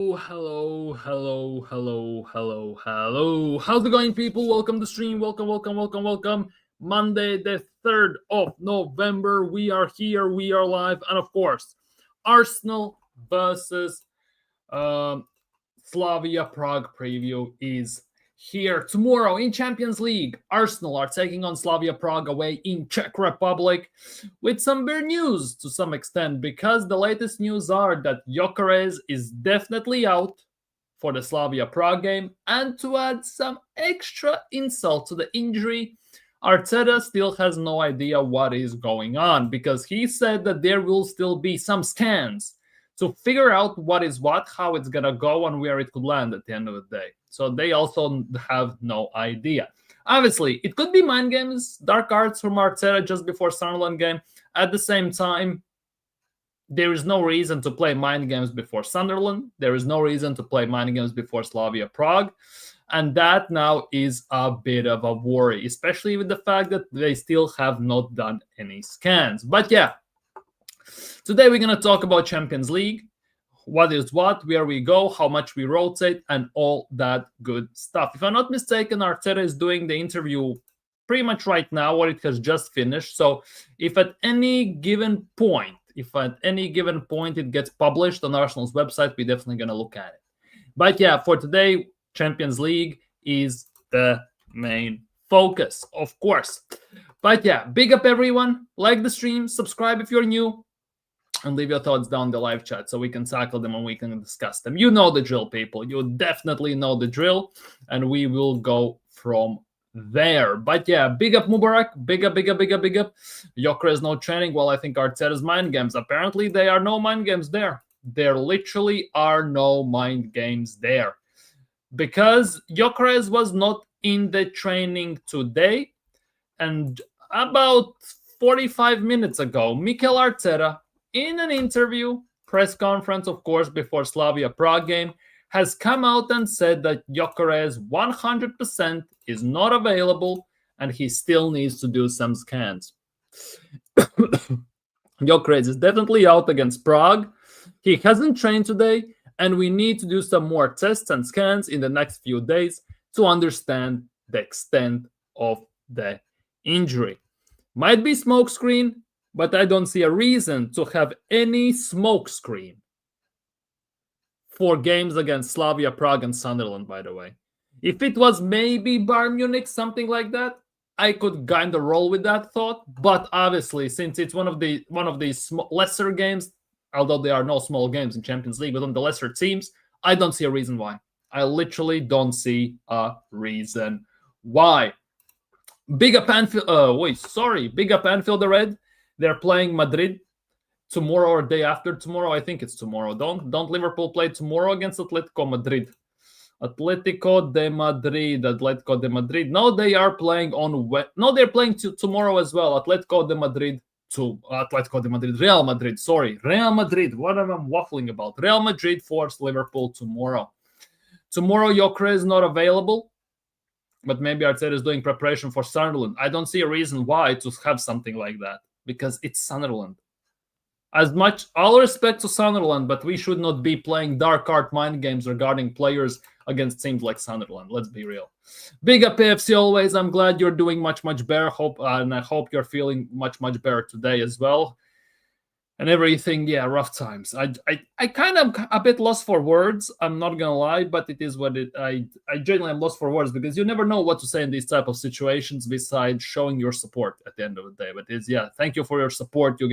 Hello. How's it going, people? Welcome to stream. Welcome. Monday, the 3rd of November. We are here. We are live. And of course, Arsenal versus um, Slavia Prague preview is here. Tomorrow in Champions League, Arsenal are taking on Slavia Prague away in Czech Republic with some bad news to some extent, because the latest news are that Gyokeres is definitely out for the Slavia Prague game, and to add some extra insult to the injury, Arteta still has no idea what is going on, because he said that there will still be some scans to figure out what is what, how it's gonna go, and where it could land at the end of the day. So they also have no idea. Obviously, it could be mind games, dark arts from Arteta just before Sunderland game. At the same time, there is no reason to play mind games before Sunderland. There is no reason to play mind games before Slavia Prague. And that now is a bit of a worry, especially with the fact that they still have not done any scans. But yeah, today we're going to talk about Champions League, what is what, where we go, how much we rotate, and all that good stuff. If I'm not mistaken, Arteta is doing the interview pretty much right now, or it has just finished. So if at any given point it gets published on Arsenal's website, we're definitely going to look at it. But yeah, for today, Champions League is the main focus, of course. But yeah, big up everyone. Like the stream, subscribe if you're new, and leave your thoughts down the live chat so we can tackle them and we can discuss them. You know the drill, people. You definitely know the drill, and we will go from there. But yeah, big up Mubarak, big up. Gyokeres no training. Well, I think Arteta's mind games. Apparently, there are no mind games there. There literally are no mind games there, because Gyokeres was not in the training today, and about 45 minutes ago, Mikel Arteta, in an interview, press conference, of course, before Slavia Prague game, has come out and said that Gyokeres 100% is not available and he still needs to do some scans. Gyokeres is definitely out against Prague. He hasn't trained today, and we need to do some more tests and scans in the next few days to understand the extent of the injury. Might be smokescreen, but I don't see a reason to have any smokescreen for games against Slavia Prague and Sunderland, by the way. If it was maybe Bayern Munich, something like that, I could kind of roll with that thought. But obviously, since it's one of these lesser games, although there are no small games in Champions League, but on the lesser teams, I don't see a reason why. I literally don't see a reason why. Big up Anfield the Red. They're playing Madrid tomorrow or day after tomorrow. I think it's tomorrow. Don't Liverpool play tomorrow against Atletico Madrid? Atletico de Madrid. No, they are playing they're playing tomorrow as well. Real Madrid. Real Madrid. What am I waffling about? Real Madrid forced Liverpool tomorrow. Tomorrow, Gyokeres is not available, but maybe Arteta is doing preparation for Sunderland. I don't see a reason why to have something like that, because it's Sunderland. As much all respect to Sunderland, but we should not be playing dark art mind games regarding players against teams like Sunderland. Let's be real. Big up AFC always. I'm glad you're doing much better. And I hope you're feeling much better today as well. And everything, yeah, rough times. I kind of a bit lost for words. I'm not gonna lie, but it is what it. I genuinely am lost for words, because you never know what to say in these type of situations besides showing your support at the end of the day. But thank you for your support you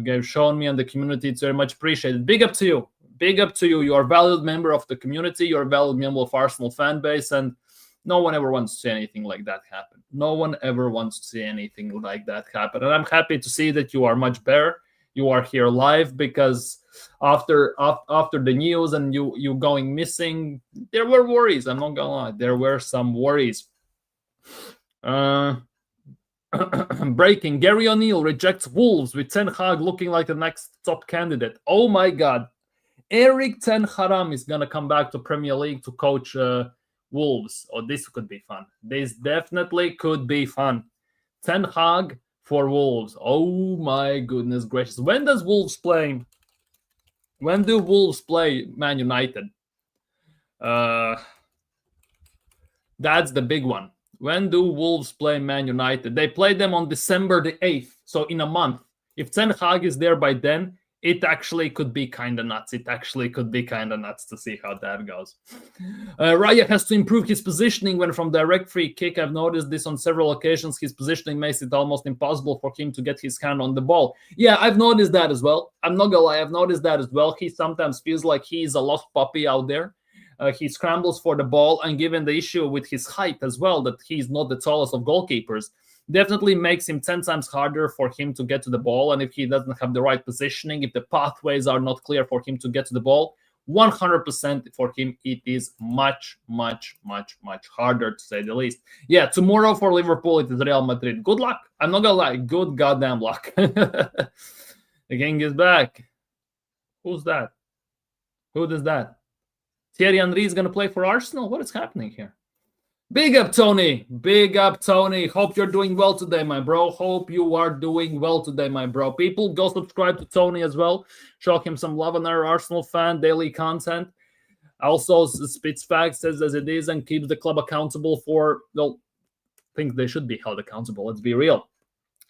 gave shown me and the community. It's very much appreciated. Big up to you. You are a valued member of the community. You're a valued member of Arsenal fan base, and no one ever wants to see anything like that happen. And I'm happy to see that you are much better. You are here live, because after the news and you going missing, there were worries. I'm not gonna lie, there were some worries. Breaking: Gary O'Neill rejects Wolves with Ten Hag looking like the next top candidate. Oh my God, Eric Ten Hag is gonna come back to Premier League to coach Wolves. Oh, this could be fun. This definitely could be fun. Ten Hag for Wolves. Oh my goodness gracious. When does Wolves play? When do Wolves play Man United? That's the big one. When do Wolves play Man United? They play them on December the 8th, so in a month. If Ten Hag is there by then, it actually could be kind of nuts. It actually could be kind of nuts to see how that goes. Raya has to improve his positioning when from direct free kick. I've noticed this on several occasions. His positioning makes it almost impossible for him to get his hand on the ball. Yeah, I've noticed that as well. I'm not gonna lie, I've noticed that as well. He sometimes feels like he's a lost puppy out there. He scrambles for the ball, and given the issue with his height as well, that he's not the tallest of goalkeepers, definitely makes him 10 times harder for him to get to the ball. And if he doesn't have the right positioning, if the pathways are not clear for him to get to the ball, 100% for him, it is much, much, much, much harder, to say the least. Yeah, tomorrow for Liverpool, it is Real Madrid. Good luck. I'm not going to lie. Good goddamn luck. The king is back. Who's that? Who does that? Thierry Henry is going to play for Arsenal? What is happening here? Big up, Tony. Big up, Tony. Hope you're doing well today, my bro. Hope you are doing well today, my bro. People, go subscribe to Tony as well. Show him some love on our Arsenal fan daily content. Also, spits facts as it is and keeps the club accountable for, well, things they should be held accountable. Let's be real.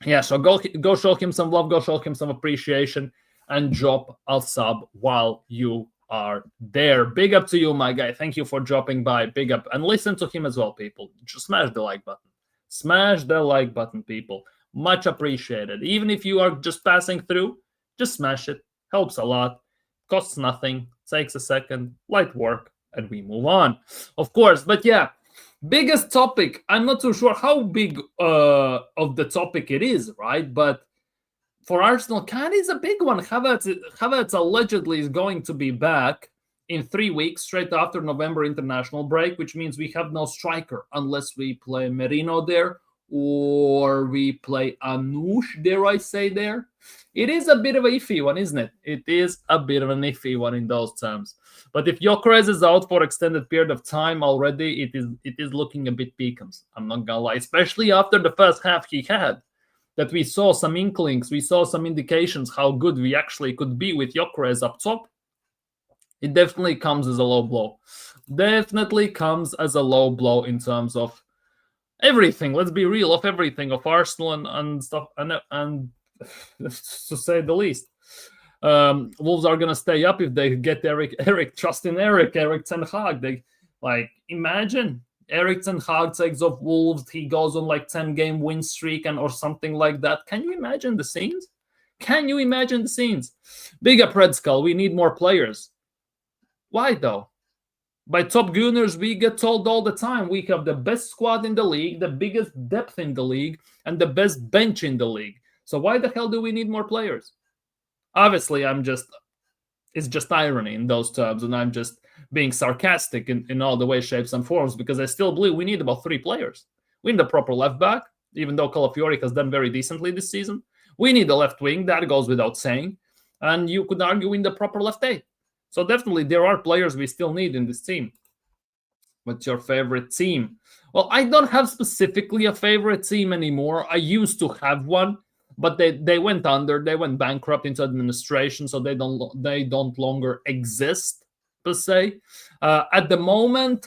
Yeah, so go show him some love. Go show him some appreciation and drop a sub while you are there. Big up to you, my guy. Thank you for dropping by. Big up. And listen to him as well, people. Just smash the like button. Smash the like button, people. Much appreciated. Even if you are just passing through, just smash it. Helps a lot. Costs nothing. Takes a second. Light work. And we move on. Of course. But yeah, biggest topic. I'm not too sure how big of the topic it is, right? But for Arsenal, kind is a big one. Havertz allegedly is going to be back in 3 weeks, straight after November international break, which means we have no striker unless we play Merino there or we play Anoush, dare I say there. It is a bit of an iffy one, isn't it? It is a bit of an iffy one in those terms. But if Gyokeres is out for extended period of time already, it is looking a bit beacons. I'm not gonna lie, especially after the first half he had. That we saw some inklings, we saw some indications how good we actually could be with Gyokeres up top. It definitely comes as a low blow. Definitely comes as a low blow in terms of everything. Let's be real, of everything, of Arsenal and stuff, and to say the least. Wolves are gonna stay up if they get Eric Ten Hag. They imagine. Eric Ten Hag takes off Wolves. He goes on 10-game win streak or something like that. Can you imagine the scenes? Can you imagine the scenes? Big up Red Skull. We need more players. Why though? By top Gooners, we get told all the time we have the best squad in the league, the biggest depth in the league, and the best bench in the league. So why the hell do we need more players? Obviously, it's just irony in those terms, and I'm just being sarcastic in all the ways, shapes, and forms, because I still believe we need about 3 players. We need a proper left back, even though Calafiori has done very decently this season. We need a left wing, that goes without saying. And you could argue in the proper left 8. So definitely there are players we still need in this team. What's your favorite team? Well, I don't have specifically a favorite team anymore. I used to have one, but they went under. They went bankrupt into administration, so they don't longer exist per se. At the moment,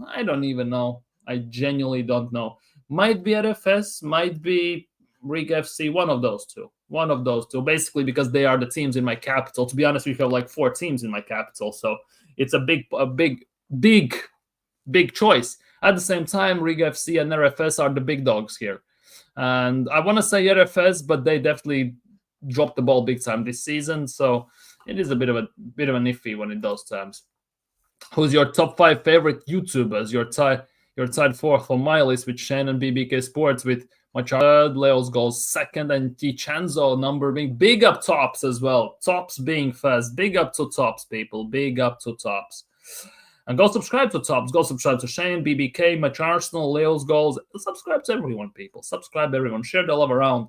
I don't even know. I genuinely don't know. Might be RFS, might be Riga FC, one of those two. One of those two, basically because they are the teams in my capital. To be honest, we have 4 teams in my capital, so it's a big choice. At the same time, Riga FC and RFS are the big dogs here. And I want to say RFS, but they definitely dropped the ball big time this season, so it is a bit of an iffy one in those terms. Who's your top 5 favorite YouTubers? You're tied 4th on my list with Shane and BBK Sports, with Machado, Leo's goals 2nd, and Tichanzo number being big up Tops as well. Tops being first. Big up to Tops, people. Big up to Tops. And go subscribe to Tops. Go subscribe to Shane, BBK, Much Arsenal, Leo's goals. Subscribe to everyone, people. Subscribe everyone. Share the love around.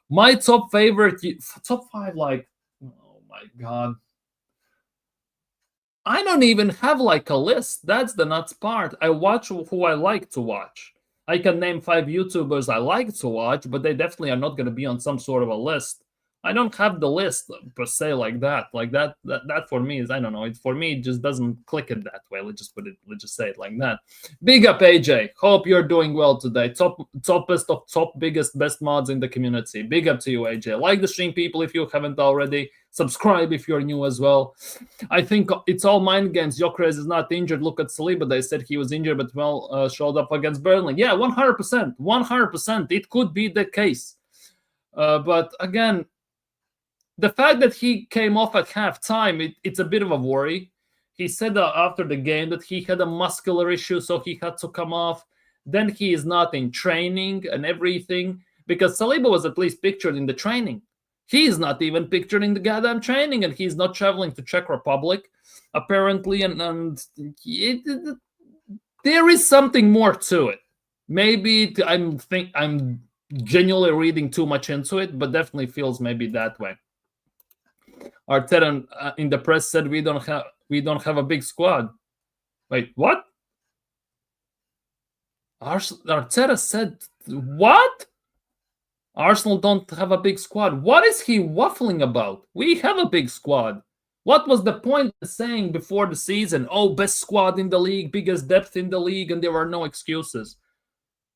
My top 5, oh my God. I don't even have a list. That's the nuts part. I watch who I like to watch. I can name 5 YouTubers I like to watch, but they definitely are not going to be on some sort of a list. I don't have the list per se like that. Like that for me is, I don't know. It for me it just doesn't click it that way. Let's just say it like that. Big up AJ. Hope you're doing well today. Toppest of top, biggest, best mods in the community. Big up to you, AJ. Like the stream, people, if you haven't already. Subscribe if you're new as well. I think it's all mind games. Gyokeres is not injured. Look at Saliba. They said he was injured, but showed up against Burnley. Yeah, 100%. 100%. It could be the case. But again, the fact that he came off at halftime, it's a bit of a worry. He said after the game that he had a muscular issue, so he had to come off. Then he is not in training and everything, because Saliba was at least pictured in the training. He is not even pictured in the goddamn training, and he's not traveling to Czech Republic, apparently. And there is something more to it. Maybe I'm genuinely reading too much into it, but definitely feels maybe that way. Arteta in the press said we don't have a big squad. Wait, what? Arteta said what? Arsenal don't have a big squad. What is he waffling about? We have a big squad. What was the point of saying before the season, oh, best squad in the league, biggest depth in the league, and there are no excuses?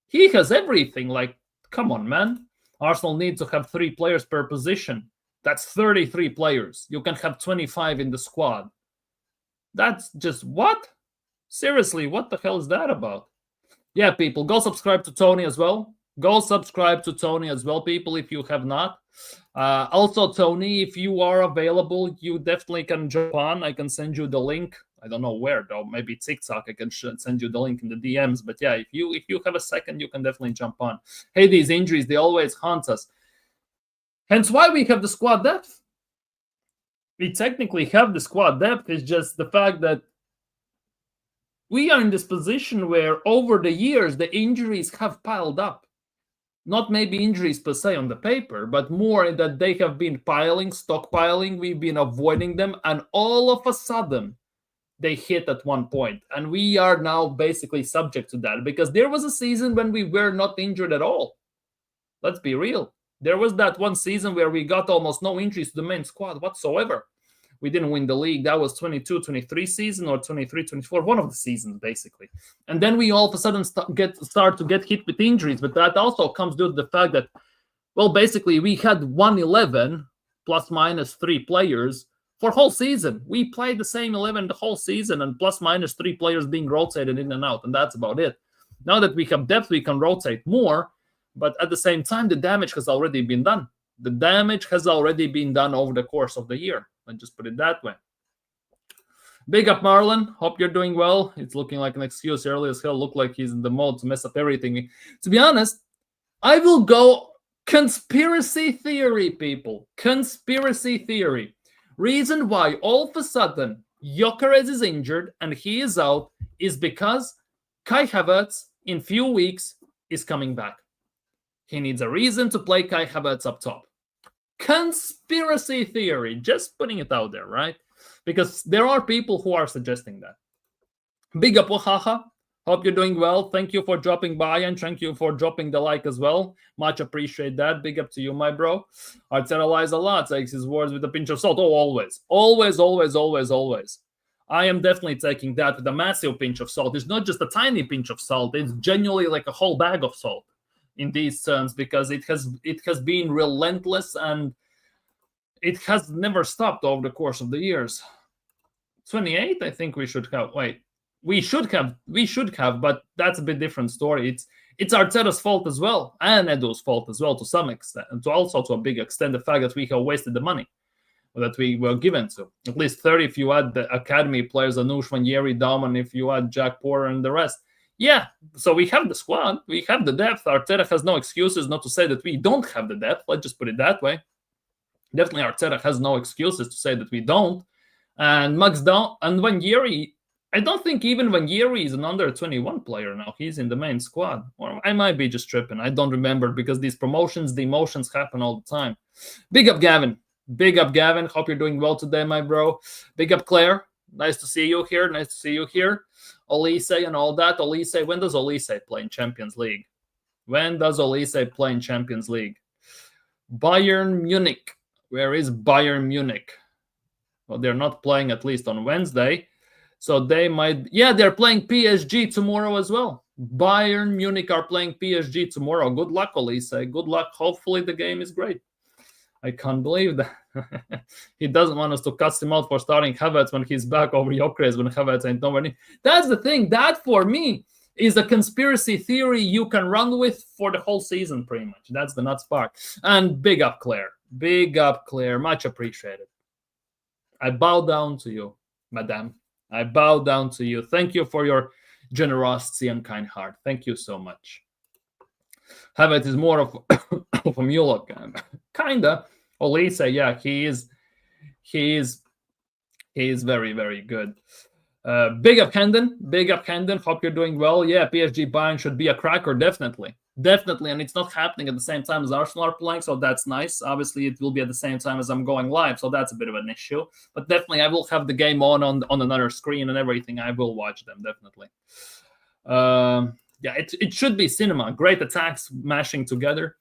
He has everything. Like, come on, man. Arsenal needs to have 3 players per position. That's 33 players. You can have 25 in the squad. That's just what? Seriously, what the hell is that about? Yeah, people, go subscribe to Tony as well. Go subscribe to Tony as well, people, if you have not. Also, Tony, if you are available, you definitely can jump on. I can send you the link. I don't know where, though. Maybe TikTok. I can send you the link in the DMs. But yeah, if you have a second, you can definitely jump on. Hey, these injuries, they always haunt us. Hence why we have the squad depth. We technically have the squad depth. It's just the fact that we are in this position where over the years, the injuries have piled up. Not maybe injuries per se on the paper, but more that they have been stockpiling. We've been avoiding them. And all of a sudden, they hit at one point. And we are now basically subject to that, because there was a season when we were not injured at all. Let's be real. There was that one season where we got almost no injuries to the main squad whatsoever. We didn't win the league. That was 22-23 season or 23-24, one of the seasons, basically. And then we all of a sudden start to get hit with injuries. But that also comes due to the fact that, well, basically we had 111 plus minus 3 players for whole season. We played the same 11 the whole season, and plus minus 3 players being rotated in and out, and that's about it. Now that we have depth, we can rotate more. But at the same time, the damage has already been done. The damage has already been done over the course of the year. Let's just put it that way. Big up, Marlon. Hope you're doing well. It's looking like an excuse. Early as hell. Look like he's in the mode to mess up everything. To be honest, I will go conspiracy theory, people. Conspiracy theory. Reason why all of a sudden Gyokeres is injured and he is out is because Kai Havertz in few weeks is coming back. He needs a reason to play Kai Havertz up top. Conspiracy theory, just putting it out there, right? Because there are people who are suggesting that. Big up, Oaxaca. Hope you're doing well. Thank you for dropping by, and thank you for dropping the like as well. Much appreciate that. Big up to you, my bro. Arteta lies a lot, takes his words with a pinch of salt. Oh, always. Always, always, always, always. I am definitely taking that with a massive pinch of salt. It's not just a tiny pinch of salt. It's genuinely like a whole bag of salt in these terms, because it has been relentless and it has never stopped over the course of the years. 28, I think we should have. Wait, we should have, but that's a bit different story. It's Arteta's fault as well, and Edu's fault as well to some extent, and to a big extent the fact that we have wasted the money that we were given to. At least 30 if you add the academy players, Anush, Vanieri, Dauman, if you add Jack Porter and the rest. Yeah, so we have the squad, we have the depth. Arteta has no excuses not to say that we don't have the depth. Let's just put it that way. Definitely Arteta has no excuses to say that we don't. And Max Down and Vanieri, I don't think even Vanieri is an under 21 player now. He's in the main squad. Or I might be just tripping. I don't remember, because these promotions, the emotions happen all the time. Big up, Gavin. Big up, Gavin. Hope you're doing well today, my bro. Big up, Claire. Nice to see you here. Nice to see you here. Olise and all that. Olise, when does Olise play in Champions League? When does Olise play in Champions League? Bayern Munich. Where is Bayern Munich? Well, they're not playing at least on Wednesday. So they might, yeah, they're playing PSG tomorrow as well. Bayern Munich are playing PSG tomorrow. Good luck, Elise. Good luck. Hopefully the game is great. I can't believe that. He doesn't want us to cast him out for starting Havertz when he's back over Gyokeres when Havertz ain't nowhere near. That's the thing. That, for me, is a conspiracy theory you can run with for the whole season, pretty much. That's the nuts part. And big up, Claire. Big up, Claire. Much appreciated. I bow down to you, madame. I bow down to you. Thank you for your generosity and kind heart. Thank you so much. Havertz is more of a mule, kinda. Olise, yeah, he is very, very good. Big up Hendon. Hope you're doing well. Yeah, PSG Bayern should be a cracker, definitely, and it's not happening at the same time as Arsenal are playing, so that's nice. Obviously, it will be at the same time as I'm going live, so that's a bit of an issue. But definitely, I will have the game on another screen and everything. I will watch them, definitely. Yeah, it should be cinema. Great attacks mashing together.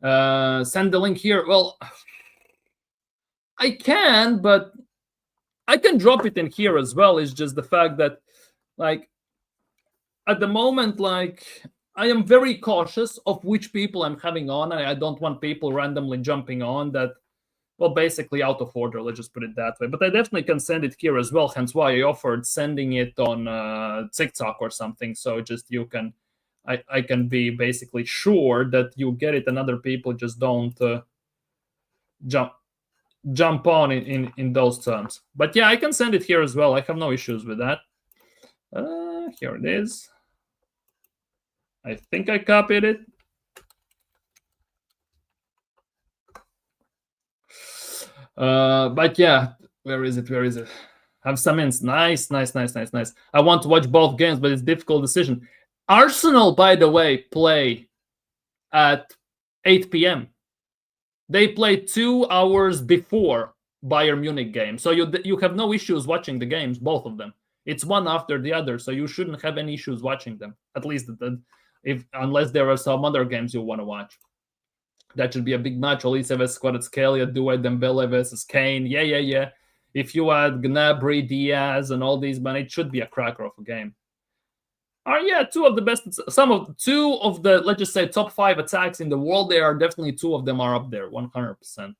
Send the link here. Well, I can, but I can drop it in here as well. It's just the fact that, like, at the moment, like, I am very cautious of which people I'm having on. I don't want people randomly jumping on that, well, basically out of order. Let's just put it that way. But I definitely can send it here as well. Hence why I offered sending it on TikTok or something. So just you can, I can be basically sure that you get it and other people just don't jump on in those terms. But yeah, I can send it here as well. I have no issues with that. Here it is. I think I copied it. But yeah, where is it? Have some ins. Nice. I want to watch both games, but it's a difficult decision. Arsenal, by the way, play at 8 p.m. They play 2 hours before Bayern Munich game. So you have no issues watching the games, both of them. It's one after the other, so you shouldn't have any issues watching them. At least unless there are some other games you want to watch. That should be a big match. Olise vs Kvaratskhelia, Duet, Dembele versus Kane. Yeah. If you add Gnabry, Diaz, and all these, man, it should be a cracker of a game. Yeah, two of the, let's just say, top 5 attacks in the world. There are definitely 2 of them are up there, 100%.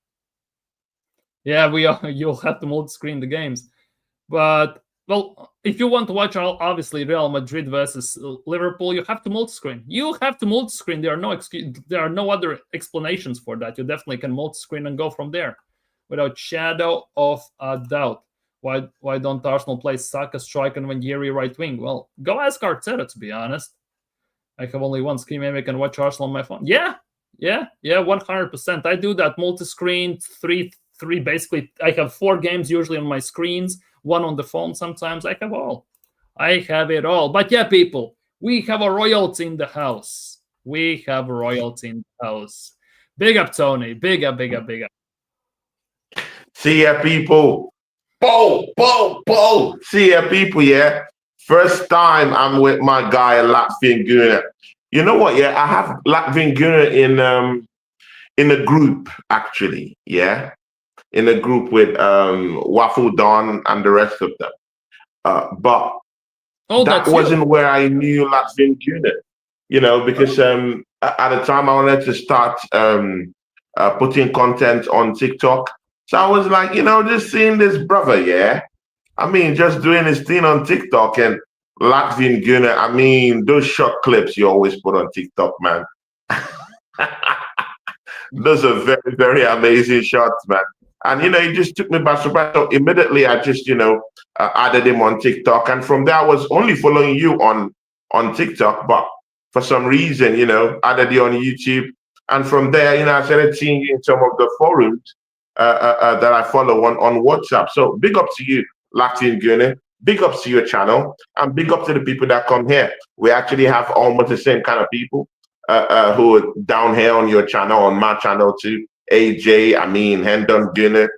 Yeah, you'll have to multi-screen the games. But, well, if you want to watch, obviously, Real Madrid versus Liverpool, you have to multi-screen. There are no other explanations for that. You definitely can multi-screen and go from there without shadow of a doubt. Why don't Arsenal play Saka striker and Wanjiri right wing? Well, go ask Arteta, to be honest. I have only one screen. Maybe I can watch Arsenal on my phone. Yeah, 100%. I do that multi-screen, three. Basically, I have 4 games usually on my screens, 1 on the phone sometimes. I have it all. But yeah, people, we have a royalty in the house. Big up, Tony. Big up. See ya, people. Bo. See ya, people, yeah. First time I'm with my guy, Latvian Gooner. You know what, yeah? I have Latvian Gooner in a group, actually, yeah? In a group with Waffle Don and the rest of them. But that wasn't where I knew Latvian Gooner, because at the time I wanted to start putting content on TikTok. So I was like, just seeing this brother, yeah. I mean, just doing his thing on TikTok and Latvian Gooner. I mean, those short clips you always put on TikTok, man. Those are very, very amazing shots, man. And, he just took me by surprise. So immediately I just, added him on TikTok. And from there, I was only following you on TikTok. But for some reason, added you on YouTube. And from there, I started seeing you in some of the forums that I follow on WhatsApp. So big up to you, Latvian Gooner. Big up to your channel. And big up to the people that come here. We actually have almost the same kind of people who are down here on your channel, on my channel too. AJ, Hendon Gooner.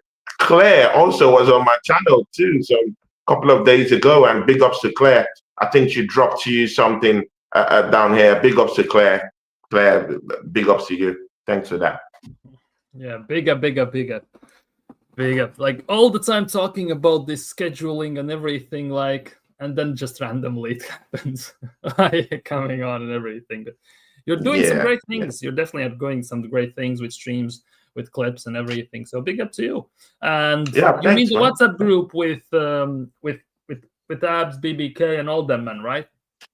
Claire also was on my channel too, so a couple of days ago. And big ups to Claire. I think she dropped you something down here. Big ups to Claire, big ups to you. Thanks for that. Yeah, big up. Big up. Like all the time talking about this scheduling and everything, like, and then just randomly it happens. Coming on and everything. You're doing some Yeah, great yeah, things. You're definitely doing some great things with streams, with clips and everything. So big up to you. And yeah. you mean Thanks, the man. WhatsApp group with Abs, BBK, and all them, man, right?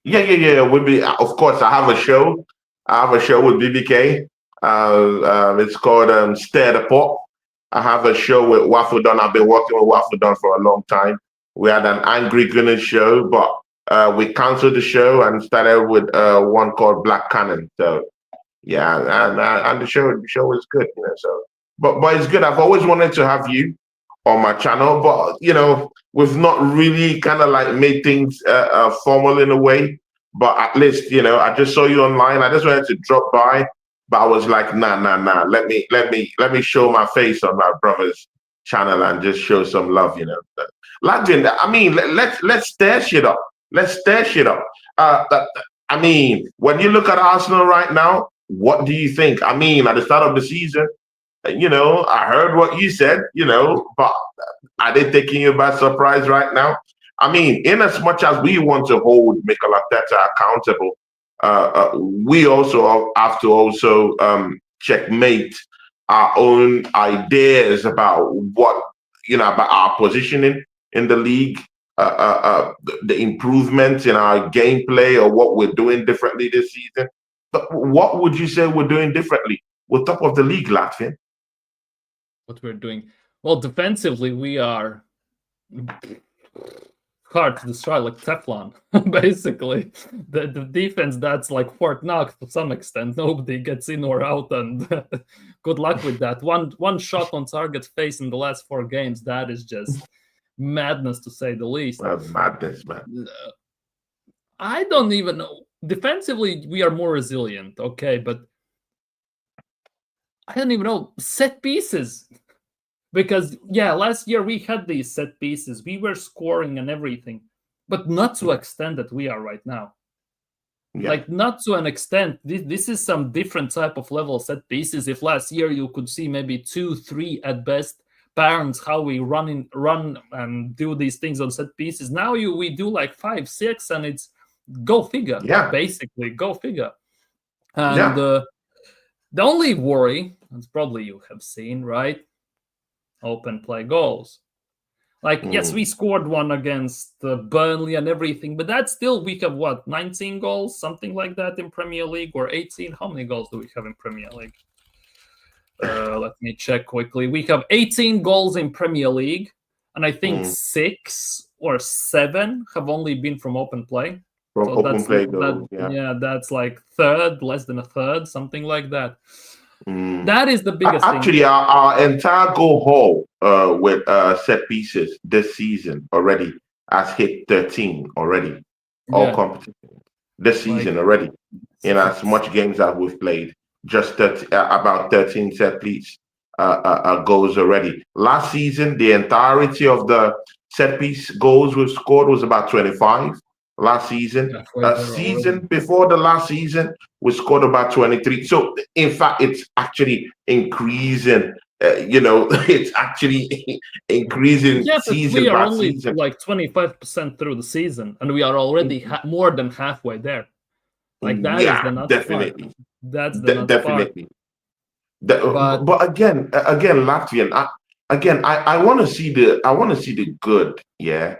Yeah, yeah, yeah. Would be of course. I have a show. I have a show with BBK. It's called Stir the Pot. I have a show with Waffle Don. I've been working with Waffle Don for a long time. We had an Angry Gooner show, but we canceled the show and started with one called Black Cannon. So yeah, and the show was good, So, but it's good. I've always wanted to have you on my channel, but we've not really kind of like made things formal in a way. But at least I just saw you online. I just wanted to drop by, but I was like, nah, nah, nah. Let me show my face on my brother's channel and just show some love. Latvian. I mean, let's stir shit up. Let's stir shit up. I mean, when you look at Arsenal right now, what do you think? I mean, at the start of the season, I heard what you said, but are they taking you by surprise right now? I mean, in as much as we want to hold Mikel Arteta accountable, we also have to also checkmate our own ideas about about our positioning in the league, the improvements in our gameplay or what we're doing differently this season. But what would you say we're doing differently? We're top of the league, Latvian. What we're doing. Well, defensively, we are hard to destroy, like Teflon. Basically, the defense that's like Fort Knox to some extent. Nobody gets in or out, and good luck with that. One shot on target face in the last 4 games. That is just madness to say the least. That's madness, man. I don't even know. Defensively, we are more resilient, okay, but I don't even know. Set pieces. Because, yeah, last year we had these set pieces. We were scoring and everything, but not to extent that we are right now. Yeah. Like, not to an extent. This is some different type of level set pieces. If last year you could see maybe 2, 3 at best patterns, how we run and do these things on set pieces. Now we do like 5, 6, and it's go figure. Yeah. Basically, go figure. And the only worry, as probably you have seen, right? Open play goals. Like, yes, we scored one against Burnley and everything, but that's still, we have what, 19 goals, something like that in Premier League, or 18? How many goals do we have in Premier League? Let me check quickly. We have 18 goals in Premier League, and I think 6 or 7 have only been from open play. From open play goals, yeah, that's like third, less than a third, something like that. That is the biggest thing. Our entire goal haul with set pieces this season already has hit 13 already. All competitions this season already. In as much games that we've played, just about 13 set piece goals already. Last season, the entirety of the set piece goals we've scored was about 25. Last season, season before the last season, we scored about 23. So, in fact, it's actually increasing. It's actually increasing. Yeah, but season we are by only season. like 25% through the season, and we are already more than halfway there. Like that is the nuts definitely. Part. That's the nuts definitely. Part. But again, Latvian. I want to see the good. Yeah.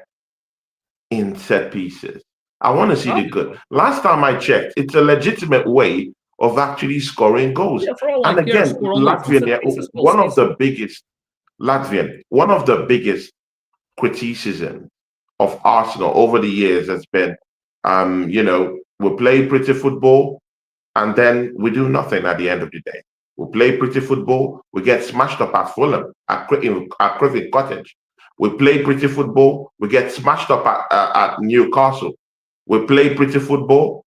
In set pieces. I want to see the good. Last time I checked, it's a legitimate way of actually scoring goals. Yeah, for all and again, Latvian, one of the biggest criticism of Arsenal over the years has been, we play pretty football and then we do nothing at the end of the day. We play pretty football, we get smashed up at Fulham, at Craven Cottage. We play pretty football, we get smashed up at Newcastle. We play pretty football,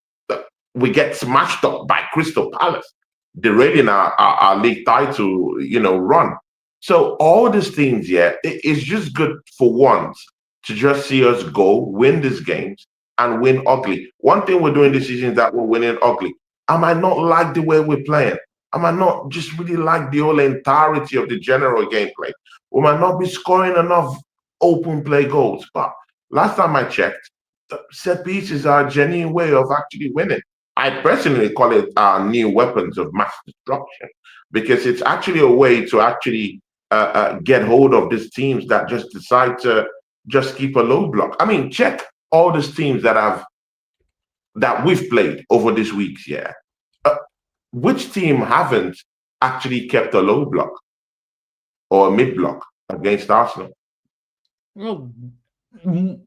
we get smashed up by Crystal Palace, derailing our league title, run. So all these things, it's just good for once to just see us go, win these games, and win ugly. One thing we're doing this season is that we're winning ugly. I might not like the way we're playing. I might not just really like the whole entirety of the general gameplay. We might not be scoring enough open play goals. But last time I checked, set pieces are a genuine way of actually winning. I personally call it our new weapons of mass destruction because it's actually a way to actually get hold of these teams that just decide to just keep a low block. I mean, check all these teams that we've played over these weeks. Yeah, uh, which team haven't actually kept a low block or a mid block against Arsenal? Well,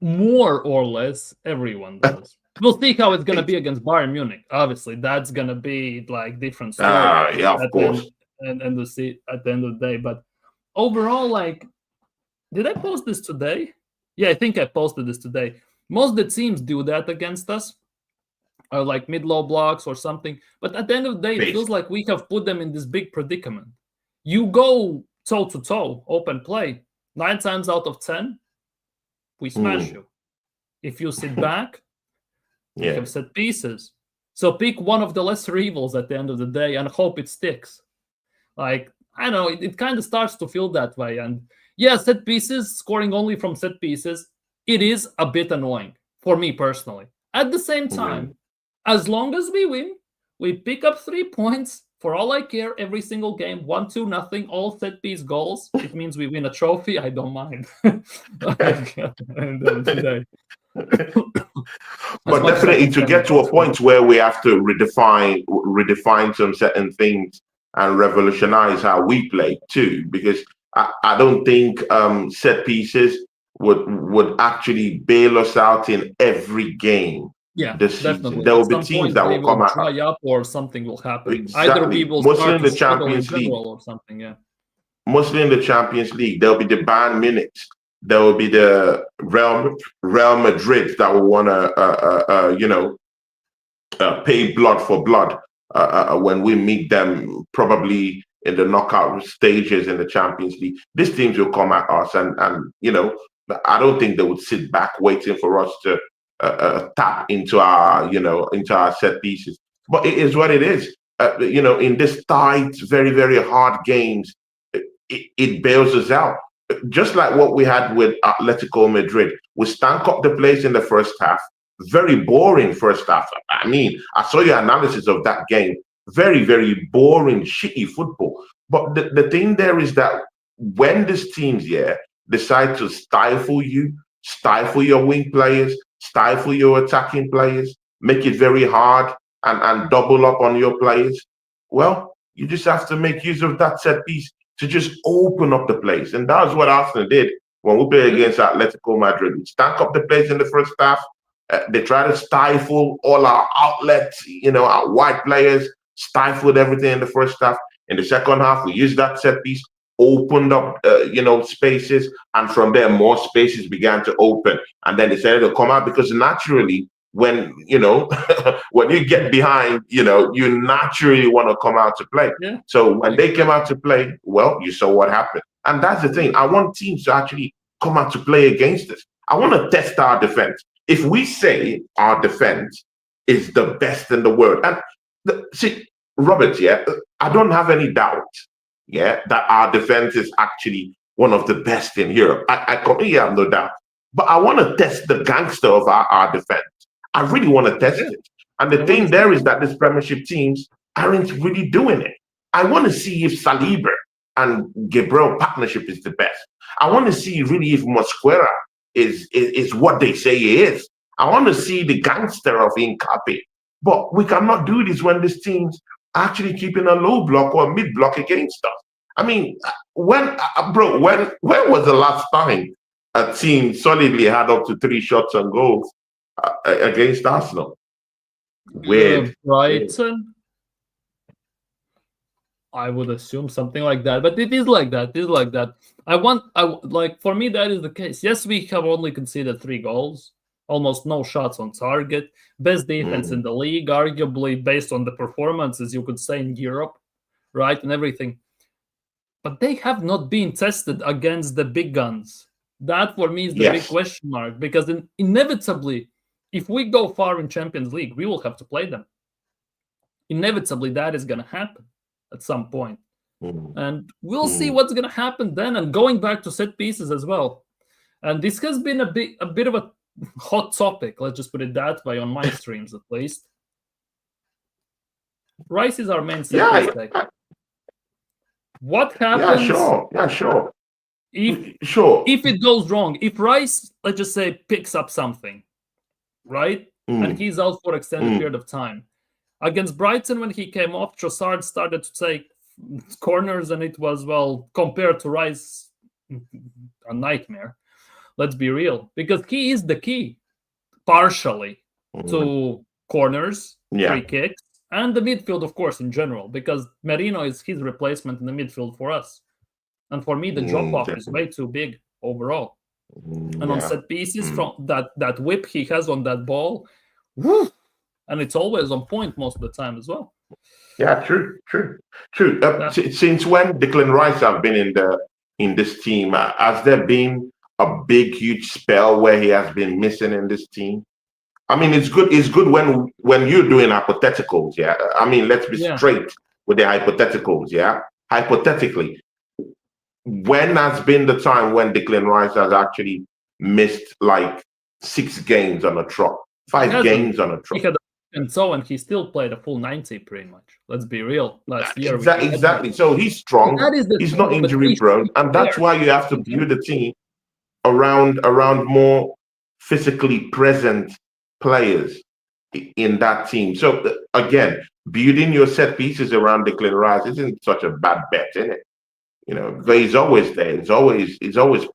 more or less everyone does. We'll see how it's gonna be against Bayern Munich. Obviously, that's gonna be like different story Yeah, of at the course. end, and the see at the end of the day. But overall, like, did I post this today? Yeah, I think I posted this today. Most of the teams do that against us, or like mid-low blocks or something. But at the end of the day, it Base. feels like we have put them in this big predicament. You go toe to toe, open play. 9 times out of 10, we smash you. If you sit back, we Yeah. have set pieces. So pick one of the lesser evils at the end of the day and hope it sticks. Like, I don't know, it kind of starts to feel that way. And yeah, set pieces, scoring only from set pieces, it is a bit annoying for me personally. At the same time, as long as we win, we pick up 3 points. For all I care, every single game, 1-2, nothing, all set piece goals. It means we win a trophy. I don't mind. Like, at the end of the day. But definitely to get to a point where we have to redefine some certain things and revolutionize how we play too, because I don't think set pieces would actually bail us out in every game Yeah, this season. definitely. There At will be some teams point, that they will come will out dry up or something will happen. Either we exactly, will mostly start in to the struggle in Champions League. general or something. Yeah. Mostly in the Champions League. There'll be the Bayern Munich. There will be the Real Madrid that will want to, pay blood for blood when we meet them, probably in the knockout stages in the Champions League. These teams will come at us, and I don't think they would sit back waiting for us to tap into our set pieces. But it is what it is. In this tight, very very hard games, it bails us out. Just like what we had with Atletico Madrid, we stank up the place in the first half. Very boring first half. I mean, I saw your analysis of that game. Very, very boring, shitty football. But the thing there is that when these teams, decide to stifle you, stifle your wing players, stifle your attacking players, make it very hard and double up on your players, well, you just have to make use of that set piece to just open up the place. And that's what Arsenal did when we played against Atletico Madrid. We stank up the place in the first half. They try to stifle all our outlets, our wide players, stifled everything in the first half. In the second half, we used that set piece, opened up, spaces, and from there, more spaces began to open. And then they started to come out because naturally, when when you get behind, you naturally want to come out to play. Yeah. So when they came out to play, well, you saw what happened. And that's the thing. I want teams to actually come out to play against us. I want to test our defense. If we say our defense is the best in the world, and see, Robert, I don't have any doubt, that our defense is actually one of the best in Europe. I completely have no doubt. But I want to test the gangster of our defense. I really want to test it. And the thing there is that these Premiership teams aren't really doing it. I want to see if Saliba and Gabriel partnership is the best. I want to see really if Mosquera is what they say he is. I want to see the gangster of Incapi. But we cannot do this when these teams are actually keeping a low block or a mid block against us. I mean, when was the last time a team solidly had up to 3 shots on goals against Arsenal? Weird. Brighton. I would assume something like that, but it is like that. It is like that. For me, that is the case. Yes, we have only conceded 3 goals, almost no shots on target, best defense in the league, arguably based on the performances you could say in Europe, right, and everything. But they have not been tested against the big guns. That for me is the big question mark, because inevitably, if we go far in Champions League, we will have to play them. Inevitably, that is going to happen. at some point. Mm. And we'll see what's going to happen then. And going back to set pieces as well. And this has been a bit of a hot topic, let's just put it that way, on my streams at least. Rice is our main set piece tech. What happens? Sure. If it goes wrong, if Rice, let's just say, picks up something, right? And he's out for extended period of time. Against Brighton, when he came off, Trossard started to take corners, and it was, well, compared to Rice, a nightmare. Let's be real. Because he is the key, partially, to corners, free kicks, and the midfield, of course, in general, because Merino is his replacement in the midfield for us. And for me, the drop-off is way too big overall. And on set pieces, from that whip he has on that ball, and it's always on point most of the time as well. Yeah, true. Since when Declan Rice have been in this team, has there been a big, huge spell where he has been missing in this team? I mean, it's good. It's good when you're doing hypotheticals. Yeah, I mean, let's be straight with the hypotheticals. Yeah, hypothetically, when has been the time when Declan Rice has actually missed like 6 games on a trot, 5 games on a trot? And he still played a full 90 pretty much. Let's be real. Last year, exactly. So he's strong. He's not injury prone, and that's why you have to build a team around more physically present players in that team. So again, building your set pieces around Declan Rice isn't such a bad bet, isn't it? You know, but he's always there. He's always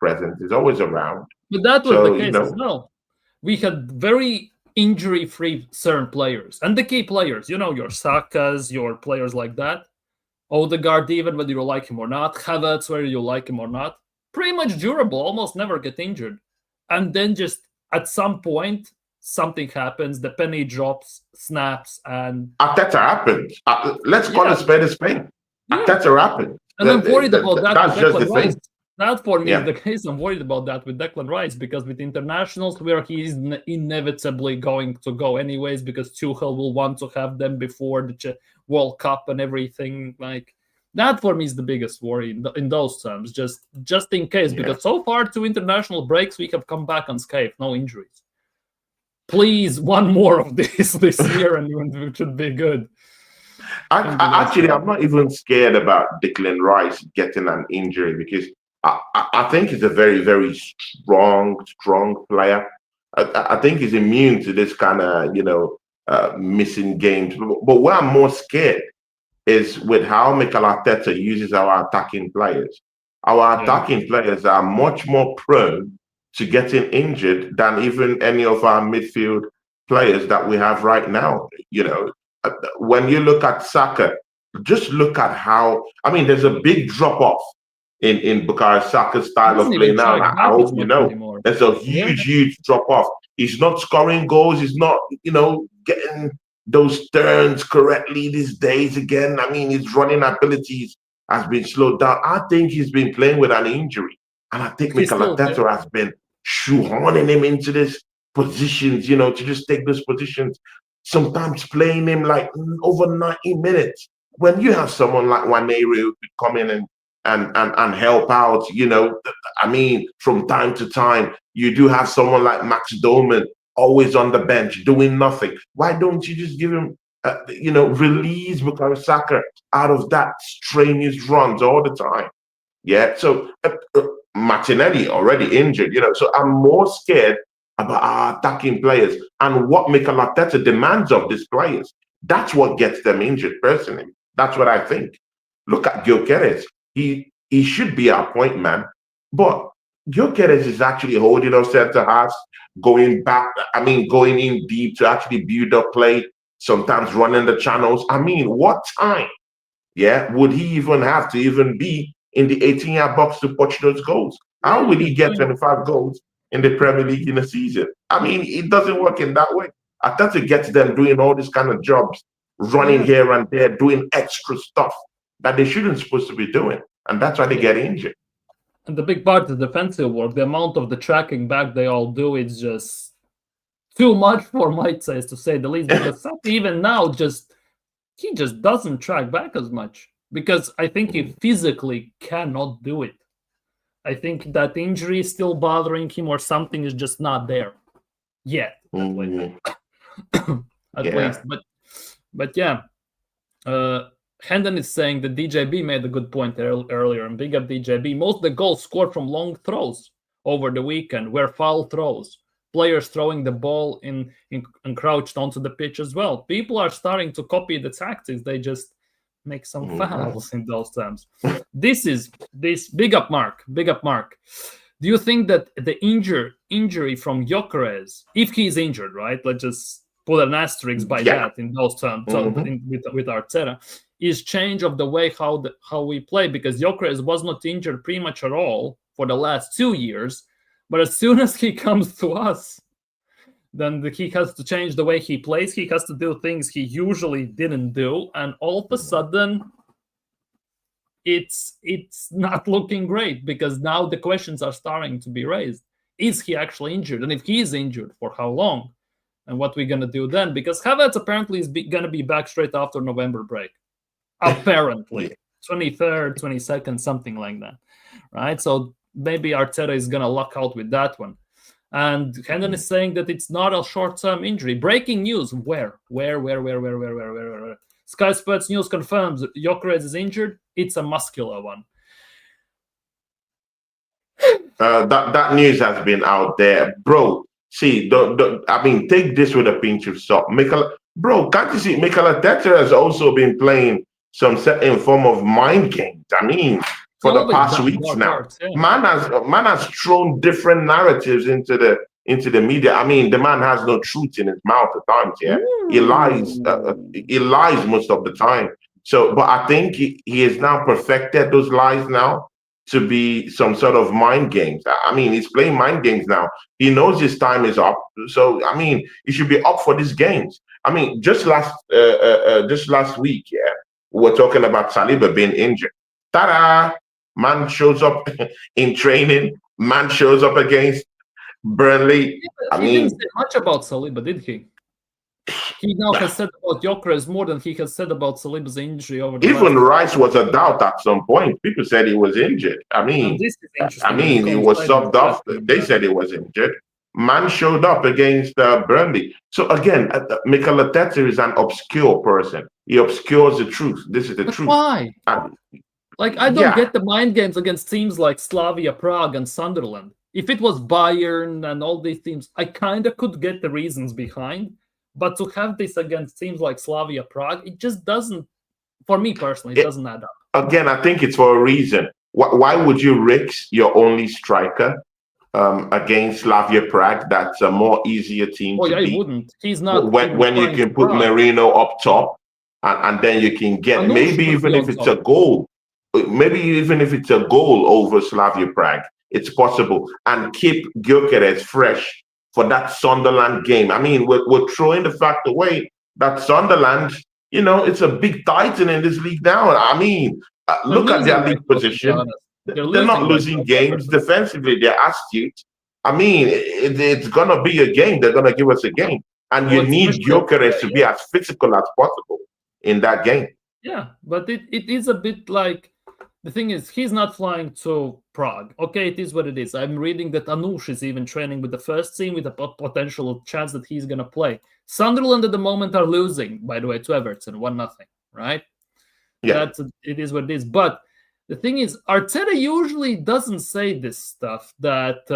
present. He's always around. But that was the case as well. We had very injury-free certain players, and the key players, your Sakas, your players like that, Odegaard, even whether you like him or not, Havertz, whether you like him or not, pretty much durable, almost never get injured. And then just at some point, something happens, the penny drops, snaps, and Arteta happens. Let's call it spade a spade. Arteta happens. And I'm worried about that. That's just the thing. That for me is the case. I'm worried about that with Declan Rice, because with internationals, where he's inevitably going to go anyways, because Tuchel will want to have them before the World Cup and everything. Like that for me is the biggest worry in those terms. Just in case, because so far 2 international breaks, we have come back unscathed, no injuries. Please, one more of this year, and it should be good. Actually, I'm not even scared about Declan Rice getting an injury, because I think he's a very, very strong player. I think he's immune to this kind of, missing games. But where I'm more scared is with how Mikel Arteta uses our attacking players. Our attacking players are much more prone to getting injured than even any of our midfield players that we have right now. When you look at Saka, just look at how, there's a big drop-off in Bukayo Saka's style of play now. I hope you know. Anymore. There's a huge drop-off. He's not scoring goals. He's not, getting those turns correctly these days again. His running abilities has been slowed down. I think he's been playing with an injury. And I think Mikel Arteta has been shoehorning him into this positions, to just take those positions. Sometimes playing him like over 90 minutes. When you have someone like Wanero who could come in and help out, from time to time, you do have someone like Max Dolman always on the bench doing nothing. Why don't you just give him, release Bukayo Saka out of that strenuous runs all the time? Yeah, so Martinelli already injured, so I'm more scared about our attacking players and what Mikel Arteta demands of these players. That's what gets them injured, personally. That's what I think. Look at Gyokeres. He should be our point man, but Gyokeres is actually holding us center halves, going in deep to actually build up play, sometimes running the channels. What time, would he even have to even be in the 18-yard box to punch those goals? How will he get 25 goals in the Premier League in a season? It doesn't work in that way. Arteta gets them doing all these kind of jobs, running here and there, doing extra stuff that they shouldn't supposed to be doing. And that's why they get injured. And the big part is defensive work. The amount of the tracking back they all do is just too much for Mike says, to say the least. Because even now, he just doesn't track back as much. because I think he physically cannot do it. I think that injury is still bothering him, or something is just not there yet, at least. At least. But yeah, Hendon is saying that DJB made a good point earlier, and big up DJB. Most of the goals scored from long throws over the weekend were foul throws. Players throwing the ball in crouched onto the pitch as well. People are starting to copy the tactics. They just make some fouls in those terms. This big up Mark. Do you think that the injury from Gyokeres, if he's injured, right? Let's just put an asterisk by that in those terms with Arteta, is change of the way how we play, because Gyokeres was not injured pretty much at all for the last 2 years, but as soon as he comes to us, then he has to change the way he plays. He has to do things he usually didn't do, and all of a sudden, it's not looking great, because now the questions are starting to be raised. Is he actually injured? And if he is injured, for how long? And what we're going to do then? Because Havertz apparently is going to be back straight after November break. Apparently. 23rd, 22nd, something like that. Right? So maybe Arteta is going to luck out with that one. And Hendon is saying that it's not a short-term injury. Breaking news. Where? Sky Sports News confirms Gyokeres is injured. It's a muscular one. That news has been out there, bro. See, I mean, take this with a pinch of salt. Bro, can't you see? Mikel Arteta has also been playing some certain form of mind games. I mean, for the past weeks now, man has thrown different narratives into the media. I mean, the man has no truth in his mouth at times. Yeah, he lies. He lies most of the time. So, but I think he has now perfected those lies now to be some sort of mind games. I mean, he's playing mind games now. He knows his time is up. So, I mean, he should be up for these games. I mean, just last week, yeah, we were talking about Saliba being injured. Ta-da! Man shows up in training. Man shows up against Burnley. Yeah, he didn't say much about Saliba, did he? He now has said about Gyokeres more than he has said about Saliba's injury over the Even Rice was a doubt at some point. People said he was injured. I mean, he was subbed off. They said he was injured. Man showed up against Burnley. So again, Mikel Arteta is an obscure person. He obscures the truth. This is the truth. Why? I don't get the mind games against teams like Slavia Prague and Sunderland. If it was Bayern and all these teams, I kind of could get the reasons behind. But to have this against teams like Slavia Prague, it just doesn't, for me personally, it doesn't add up. Again, I think it's for a reason. Why would you risk your only striker against Slavia Prague? That's a more easier team to beat. He wouldn't. He's not. When you can put Merino up top, and then you can get maybe even if it's a goal over Slavia Prague, it's possible, and keep Gyokeres fresh for that Sunderland game. I mean, we're throwing the fact away that Sunderland, it's a big titan in this league now. I mean, look at their league position. They're not losing games defensively. They're astute. I mean, it's going to be a game. They're going to give us a game. And you need Gyokeres to be as physical as possible in that game. Yeah, but it is a bit like, the thing is, he's not flying to Prague. Okay, it is what it is. I'm reading that Anush is even training with the first team with a potential chance that he's going to play. Sunderland at the moment are losing, by the way, to Everton, 1-0, right? Yeah. It is what it is. But the thing is, Arteta usually doesn't say this stuff, that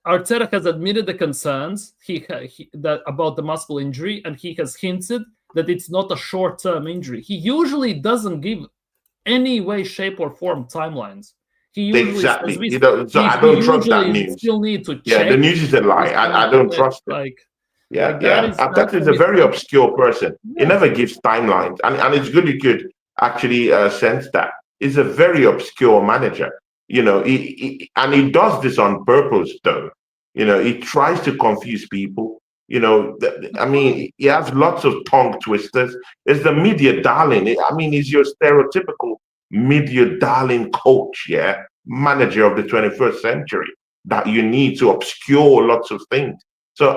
Arteta has admitted the concerns that about the muscle injury, and he has hinted that it's not a short-term injury. He usually doesn't give any way, shape, or form timelines. He usually so I don't trust that news. Still need to check. Yeah, the news is a lie. I don't trust it. That is a very obscure person. Yeah. He never gives timelines, and it's good you could actually sense that. He's a very obscure manager. He does this on purpose, though. He tries to confuse people. I mean, he has lots of tongue twisters. It's the media darling. I mean, he's your stereotypical media darling coach, manager of the 21st century that you need to obscure lots of things. So,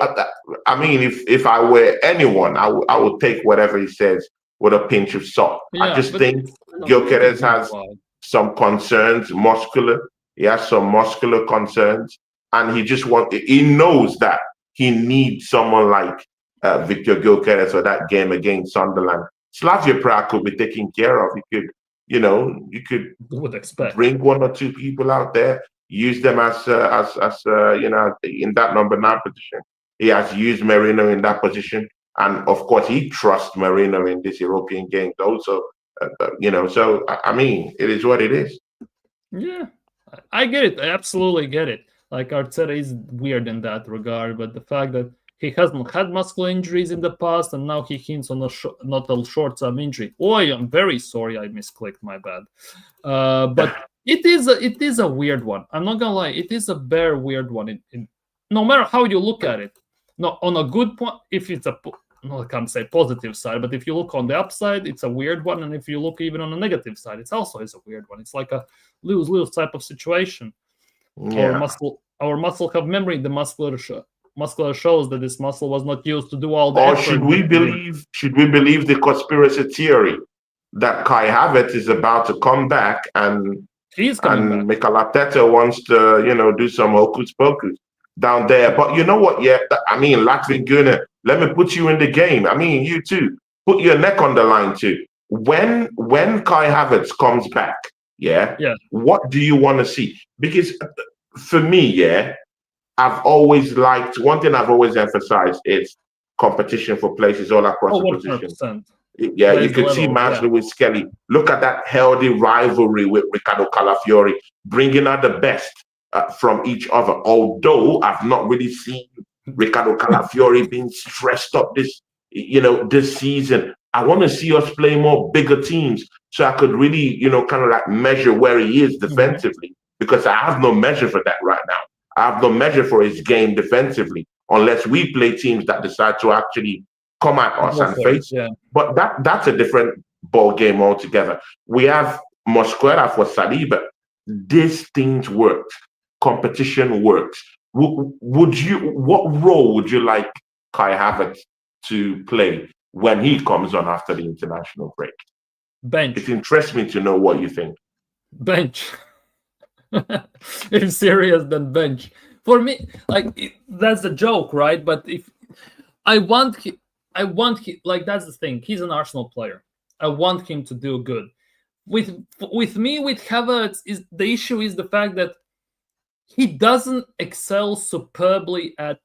I mean, if I were anyone, I would take whatever he says with a pinch of salt. I Yeah, just but think look at Gyokeres this has one. some concerns, muscular. He has some muscular concerns, and he knows that he needs someone like Victor Gyokeres for that game against Sunderland. Slavia Prague could be taken care of. You could Would expect. bring one or two people out there, use them as in that number 9 position. He has used Merino in that position, and of course he trusts Merino in this European games also. So I mean, it is what it is. Yeah, I get it. I absolutely get it. Like Arteta is weird in that regard, but the fact that he hasn't had muscle injuries in the past, and now he hints on not a short-term injury. Oh, I'm very sorry, I misclicked. My bad. But it is a weird one. I'm not gonna lie. It is a very weird one. No matter how you look at it. No, on a good point, if it's no, I can't say positive side, but if you look on the upside, it's a weird one, and if you look even on the negative side, it's also is a weird one. It's like a lose-lose type of situation. Yeah. Our muscle have memory. The muscular shows that this muscle was not used to do all the Or effort. should we believe the conspiracy theory that Kai Havertz is about to come back and He's coming back. Mikel Arteta wants to, do some hocus pocus down there. But you know what? Yeah, I mean, Latvian Gooner, let me put you in the game. I mean, you too. Put your neck on the line too. When Kai Havertz comes back, yeah, what do you want to see? Because for me, yeah, I've always liked one thing I've always emphasized is competition for places all across Oh, the position. 100%. Yeah, you could see Masley with Skelly. Look at that healthy rivalry with Riccardo Calafiori, bringing out the best from each other. Although I've not really seen Riccardo Calafiori being stressed up this season. I want to see us play more bigger teams so I could really, kind of like measure where he is defensively because I have no measure for that right now. I have no measure for his game defensively unless we play teams that decide to actually come at us and face. But that's a different ball game altogether. We have Mosquera for Saliba. These things work. Competition works. What role would you like Kai Havertz to play when he comes on after the international break? Bench. It interests me to know what you think. Bench. If serious, then bench. For me, that's a joke, right? But if I want like that's the thing. He's an Arsenal player. I want him to do good. With Havertz, is the issue is the fact that he doesn't excel superbly at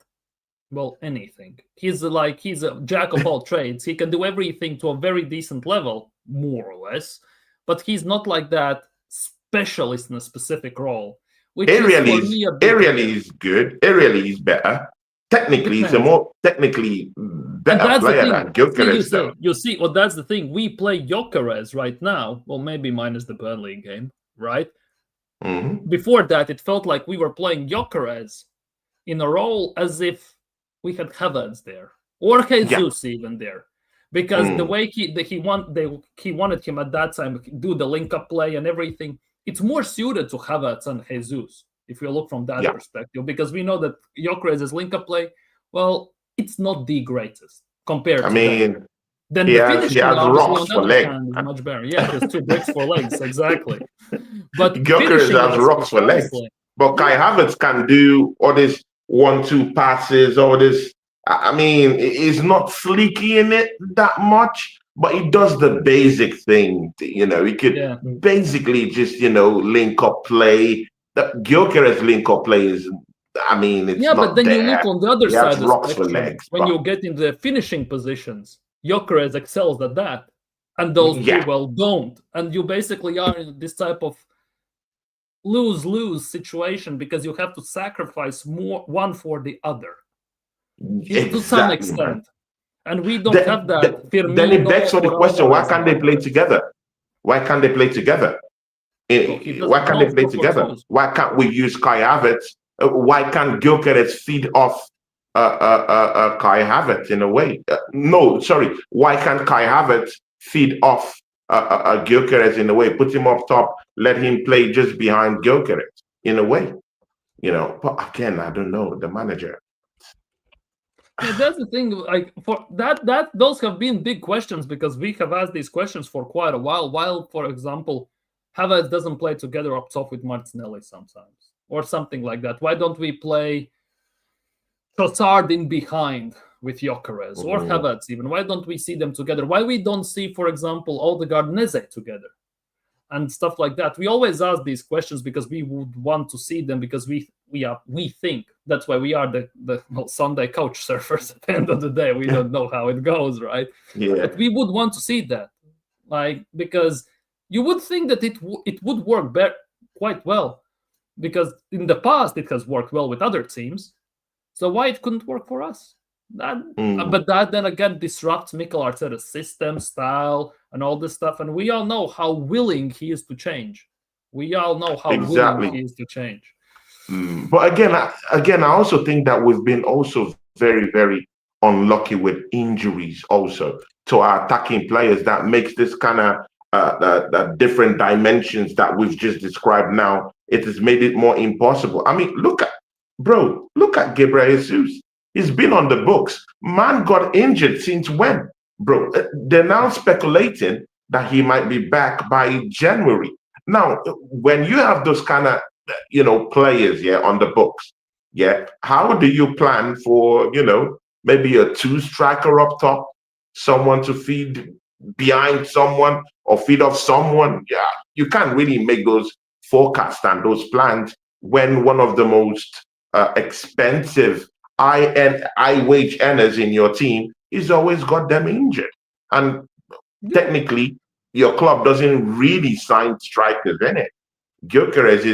anything. He's a jack of all trades. He can do everything to a very decent level, more or less, but he's not like that specialist in a specific role. Which aerially is good. Aerially is better. Technically, he's a more technically better player than Gyokeres. You see, well, that's the thing. We play Gyokeres right now. Well, maybe minus the Burnley game, right? Mm-hmm. Before that, it felt like we were playing Gyokeres in a role as if we had Havertz there or Jesus even there, because the way he wanted him at that time do the link up play and everything. It's more suited to Havertz and Jesus if you look from that perspective, because we know that Gyokeres' link-up play, well, it's not the greatest compared to that. Then he has rocks for legs. Is much better. Yeah, there's 2 bricks for legs, exactly. But Gyokeres has rocks for legs. But Kai Havertz can do all this 1-2 passes, all this. I mean, he's not sleeky in it that much, but he does the basic thing. He could basically just, link up play. The Gyokeres link up play is, I mean, it's not but then there. You look on the other side of the spectrum. Legs, when you get into the finishing positions, Gyokeres excels at that, and those two don't. And you basically are in this type of lose-lose situation because you have to sacrifice one for the other to some extent. Man. And we don't have that. Then it begs for the question: why can't they play together? Why can't they play together? Why can't they play together? Why can't we use Kai Havertz? Why can't Gyokeres feed off Kai Havertz in a way? No, sorry. Why can't Kai Havertz feed off Gyokeres in a way? Put him up top, let him play just behind Gyokeres in a way. But again, I don't know the manager. Yeah, that's the thing. Like for that those have been big questions because we have asked these questions for quite a while. While, for example, Havertz doesn't play together up top with Martinelli sometimes, or something like that. Why don't we play Trossard in behind with Gyokeres or Mm, Havertz even? Why don't we see them together? Why we don't see, for example, Odegaard Neze together and stuff like that? We always ask these questions because we would want to see them because we think that's why we are the Sunday couch surfers. At the end of the day, we don't know how it goes, right? yeah, But we would want to see that, like, because you would think that it would work quite well because in the past it has worked well with other teams. So why it couldn't work for us? mm, But that then again disrupts Mikel Arteta's system, style, and all this stuff. And we all know how willing he is to change. We all know how willing exactly. he is to change. But again, I also think that we've been also very, very unlucky with injuries also to our attacking players that makes this kind of different dimensions that we've just described now. It has made it more impossible. I mean, look at Gabriel Jesus. He's been on the books. Man got injured since when, bro? They're now speculating that he might be back by January. Now, when you have those kind of players, yeah, on the books, yeah, how do you plan for, maybe a two striker up top, someone to feed behind someone or feed off someone? Yeah, you can't really make those forecasts and those plans when one of the most expensive high wage earners in your team is always got them injured. And technically, your club doesn't really sign strikers in it. Gyokeres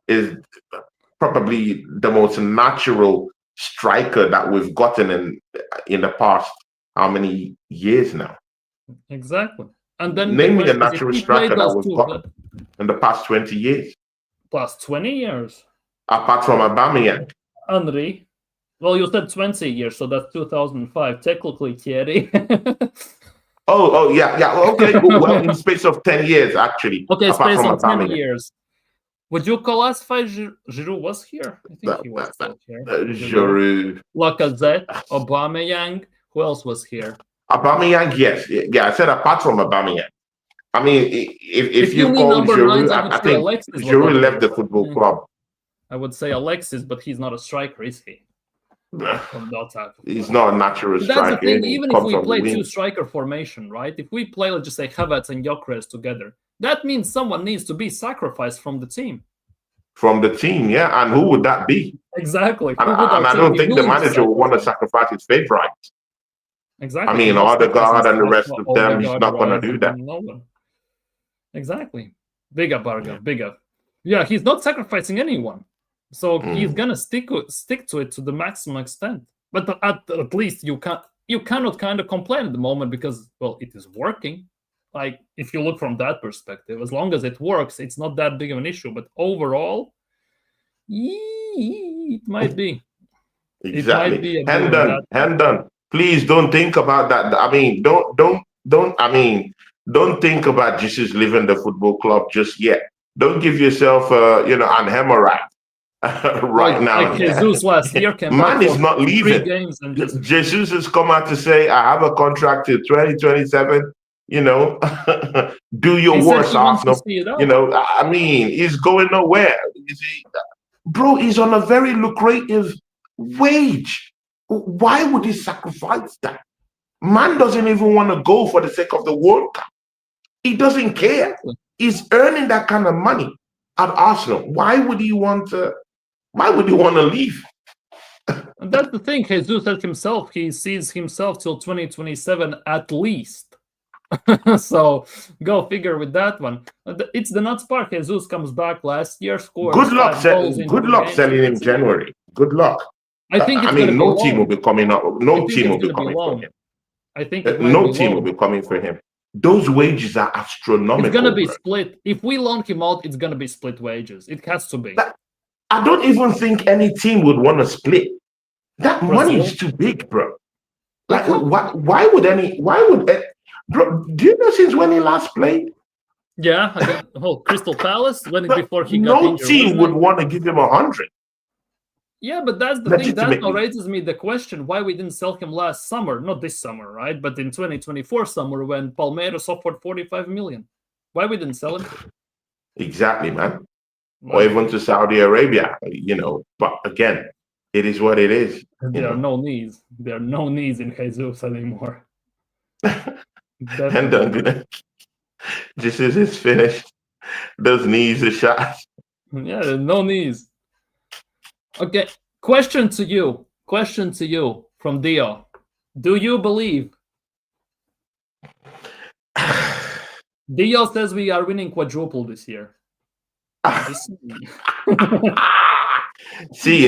is probably the most natural striker that we've gotten in the past how many years now? Exactly. And then the Name me a question is, if natural we play striker that those we've two gotten in the past 20 years, plus 20 years, apart from Aubameyang. Henry. Well, you said 20 years, so that's 2005. Technically, Thierry. Oh, yeah. Okay, well, in the space of 10 years, actually, Okay, apart space from on 10 Aubameyang. years. Would you classify Giroud was here? I think he was still here. Giroud. Lacazette, Aubameyang. Who else was here? Aubameyang, yes. Yeah, I said apart from Aubameyang. I mean, if you you mean call number Giroud, nines, I would I say think Alexis was Giroud over left there. the football club. I would say Alexis, but he's not a striker, is he? From that type of He's player. not a natural But that's the striker. thing. He Even if comes we from the play wing. two striker formation, right? If we play, let's just say Havertz and Gyokeres together, that means someone needs to be sacrificed from the team. From the team, yeah. And who would that be? Exactly. And, Who would and I don't be think the willing to manager would want to sacrifice? sacrifice his favorite. Exactly. I mean, He's not Odegaard and the sacrificing rest of them, he's Odegaard, not going to Rice, do that. no one. Exactly. Bigger burger, bigger. Yeah, he's not sacrificing anyone. So he's gonna stick to it to the maximum extent. But at least you cannot kind of complain at the moment because, well, it is working. Like, if you look from that perspective, as long as it works, it's not that big of an issue. But overall, it might be. Exactly. It might be a Hand bit of done. that. Hand done. Please don't think about that. I mean, don't think about Jesus leaving the football club just yet. Don't give yourself an hemorrhage right now. Like Jesus last year came Man back is not for 3 leaving. games and just Jesus has come out to say, I have a contract till 2027. Do your he said worst, he wants to Arsenal. see it out. I mean, he's going nowhere. Bro, he's on a very lucrative wage. Why would he sacrifice that? Man doesn't even want to go for the sake of the World Cup. He doesn't care. He's earning that kind of money at Arsenal. Why would he want to leave? And that's the thing. Jesus said himself, he sees himself till 2027 at least. So go figure with that one. It's the nuts part. Jesus comes back last year, scores Good luck, 5 goals in good 2 luck games. selling him January. Good luck. I think it's no team will be coming up. No team will be coming for him. I think it no team will be coming for him. Those wages are astronomical. It's gonna be split. If we loan him out, it's gonna be split wages. It has to be. I don't even think any team would want to split. That money is too big, bro. Like, why would bro? Do you know since when he last played? Yeah, Crystal Palace before he got no injured. team would want to give him 100. Yeah, but that's the thing that now Legitimately. raises me the question why we didn't sell him last summer, not this summer, right? But in 2024 summer when Palmeiras offered 45 million. Why we didn't sell him? Exactly, man. Or Well, even to Saudi Arabia, But again, it is what it is, there are no needs. There are no needs in Jesus anymore. And Definitely not. just as it's finished, those knees are shot. Yeah, no needs. Okay, question to you. Question to you from Dio. Do you believe? Dio says we are winning quadruple this year. Just See,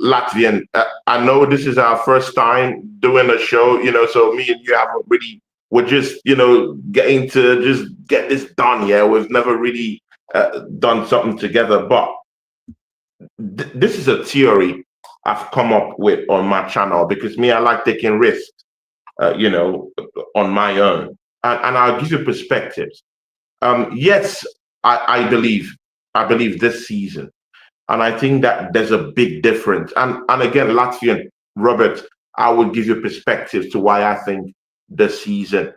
Latvian. I know this is our first time doing a show, so me and you haven't really. We're just, getting to just get this done. Yeah, we've never really done something together, but this is a theory I've come up with on my channel because me, I like taking risks, on my own, and I'll give you perspectives. Yes, I believe this season. And I think that there's a big difference. And again, Latvian, Robert, I will give you perspective to why I think the season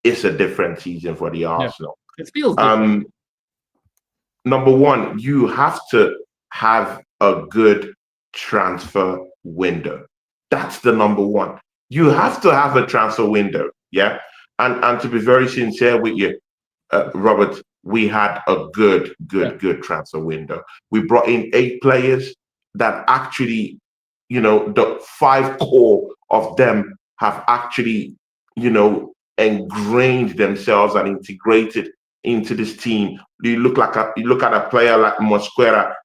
is a different season for the yeah, Arsenal. it feels different. Number one, you have to have a good transfer window. That's the number one. You have to have a transfer window. Yeah. And to be very sincere with you, Robert, we had a good transfer window. We brought in 8 players that actually, the 5 core of them have actually, ingrained themselves and integrated into this team. You look at a player like Mosquera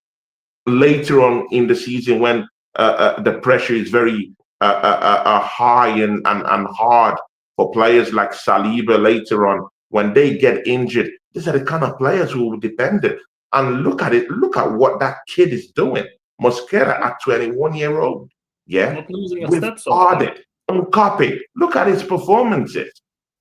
later on in the season when the pressure is very high and hard for players like Saliba later on. When they get injured, these are the kind of players who will be dependent. And look at it. Look at what that kid is doing. Mosquera at 21-year-old. Yeah. Not losing a We've step so far. added Uncopied. Look at his performances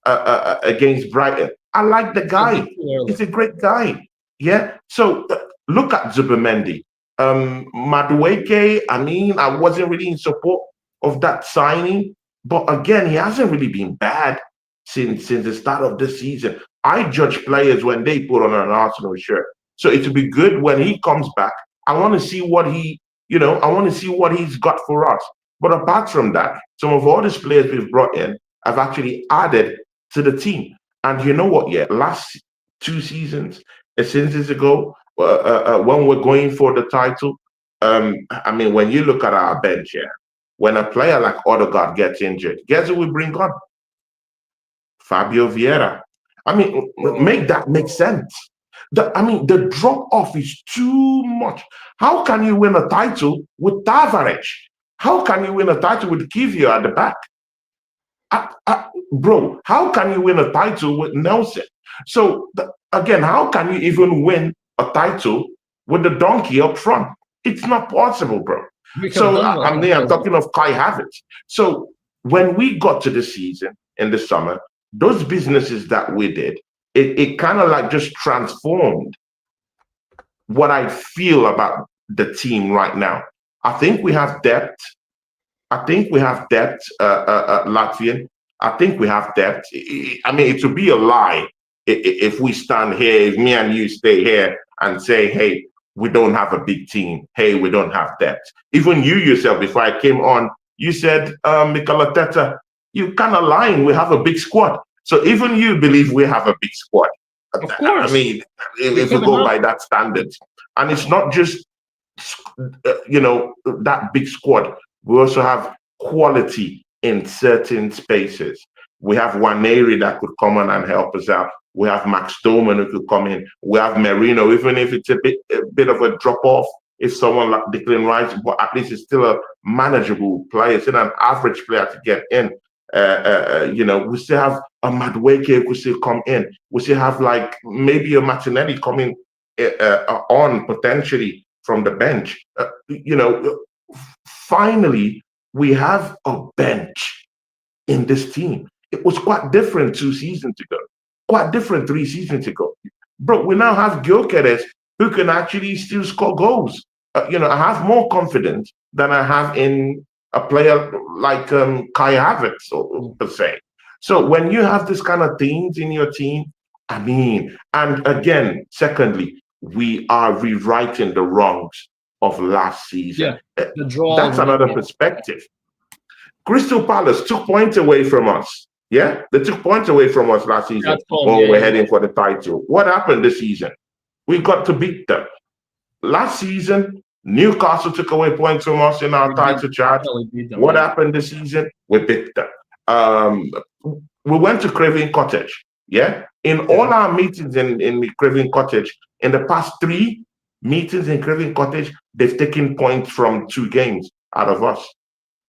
against Brighton. I like the guy. He's a great guy. Yeah. So look at Zubimendi. Madueke, I mean, I wasn't really in support of that signing. But again, he hasn't really been bad since the start of this season. I judge players when they put on an Arsenal shirt. So it will be good when he comes back. I want to see what I want to see what he's got for us. But apart from that, some of all these players we've brought in have actually added to the team. And you know what? Yeah, last 2 seasons, seasons ago, when we're going for the title, I mean, when you look at our bench here, when a player like Odegaard gets injured, guess who we bring on? Fabio Vieira. I mean, make that make sense. The drop off is too much. How can you win a title with Tavares? How can you win a title with Kivio at the back? Bro, how can you win a title with Nelson? So, again, how can you even win a title with the donkey up front? It's not possible, bro. So, I'm talking of Kai Havertz. So, when we got to the season in the summer, those businesses that we did, it kind of like just transformed what I feel about the team right now. I think we have depth. Latvian. I think we have depth. I mean, it would be a lie if we stand here, if me and you stay here and say, hey, we don't have a big team. Hey, we don't have depth. Even you yourself, before I came on, you said, Mikel Arteta, you kind of lying. We have a big squad. So even you believe we have a big squad. Of course. I mean, if we go by that standard. And it's not just, that big squad. We also have quality in certain spaces. We have Waneri that could come on and help us out. We have Max Doman who could come in. We have Merino, even if it's a bit of a drop off. If someone like Declan Rice, but at least it's still a manageable player, still an average player to get in. We still have a Madueke who could still come in. We still have like maybe a Martinelli coming on potentially from the bench. Finally, we have a bench in this team. It was quite different 2 seasons ago, quite different 3 seasons ago. Bro, we now have Gyokeres who can actually still score goals. I have more confidence than I have in a player like Kai Havertz, per se. So when you have this kind of things in your team, I mean, and again, secondly, we are rewriting the wrongs of last season. The draw. That's another perspective. Crystal Palace took points away from us. Yeah, they took points away from us last season when we're heading for the title. What happened this season? We got to beat them. Last season, Newcastle took away points from us in our title charge. What happened this season? We beat them. We went to Craven Cottage. Yeah, in all our meetings in Craven Cottage, in the past 3 meetings in Craven Cottage, they've taken points from 2 games out of us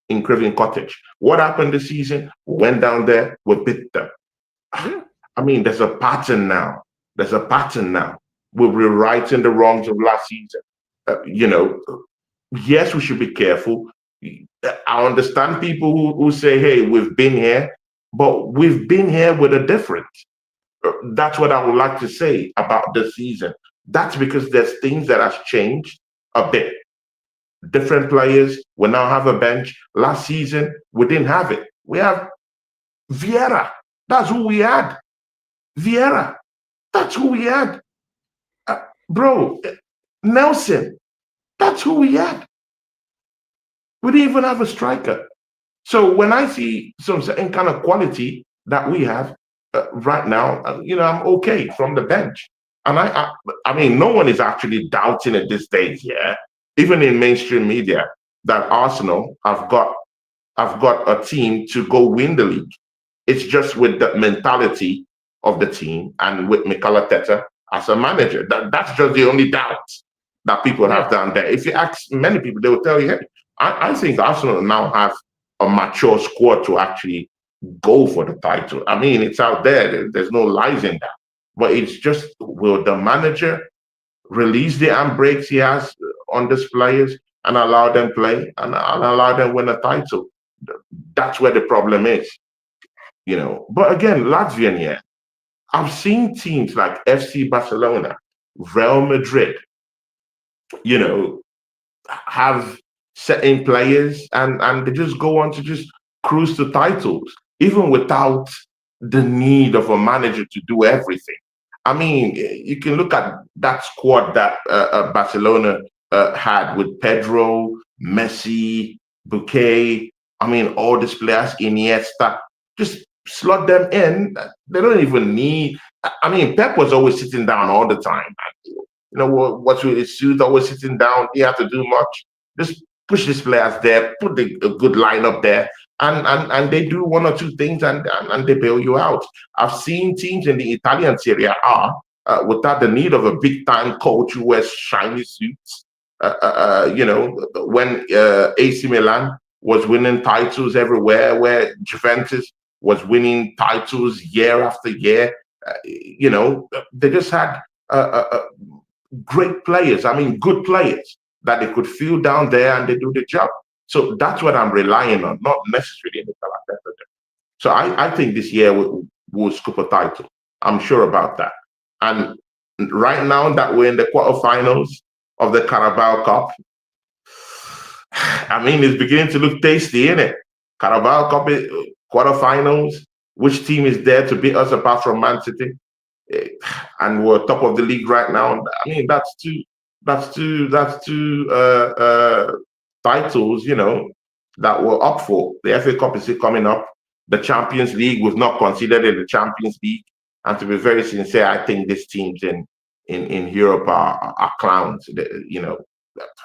in Craven Cottage. What happened this season? We went down there, we beat them. I mean, there's a pattern now. We're rewriting the wrongs of last season. Yes, we should be careful. I understand people who say, hey, we've been here, but we've been here with a difference. That's what I would like to say about this season. That's because there's things that has changed a bit. Different players, we now have a bench. Last season, we didn't have it. We have Vieira. That's who we had. Vieira. That's who we had. Bro, Nelson. That's who we had. We didn't even have a striker. So when I see some certain kind of quality that we have right now, I'm okay from the bench. And I mean, no one is actually doubting at this stage, even in mainstream media, that Arsenal have got a team to go win the league. It's just with the mentality of the team and with Mikel Arteta as a manager. That's just the only doubt that people have down there. If you ask many people, they will tell you, hey, I think Arsenal now have a mature squad to actually go for the title. I mean, it's out there. There's no lies in that. But it's just, will the manager release the handbrakes he has on these players and allow them play and allow them win a title? That's where the problem is. But again, Latvian, I've seen teams like FC Barcelona, Real Madrid, have certain players and they just go on to just cruise to titles, even without the need of a manager to do everything. I mean, you can look at that squad that Barcelona had with Pedro, Messi, Bouquet. I mean, all these players, Iniesta, just slot them in. They don't even need. I mean, Pep was always sitting down all the time. What's with his suit, always sitting down. He had to do much. Just push these players there, put a good lineup there, and they do 1 or 2 things and they bail you out. I've seen teams in the Italian Serie A without the need of a big time coach who wears shiny suits. When AC Milan was winning titles everywhere, where Juventus was winning titles year after year, they just had great players. I mean, good players that they could feel down there and they do the job. So that's what I'm relying on, not necessarily Mikel Arteta. So I think this year we'll scoop a title. I'm sure about that. And right now that we're in the quarterfinals of the Carabao Cup, I mean, it's beginning to look tasty, isn't it? Carabao Cup quarterfinals. Which team is there to beat us apart from Man City? And we're top of the league right now. I mean, that's two titles, that we're up for. The FA Cup is still coming up. The Champions League was not considered in the Champions League. And to be very sincere, I think these teams in Europe are clowns.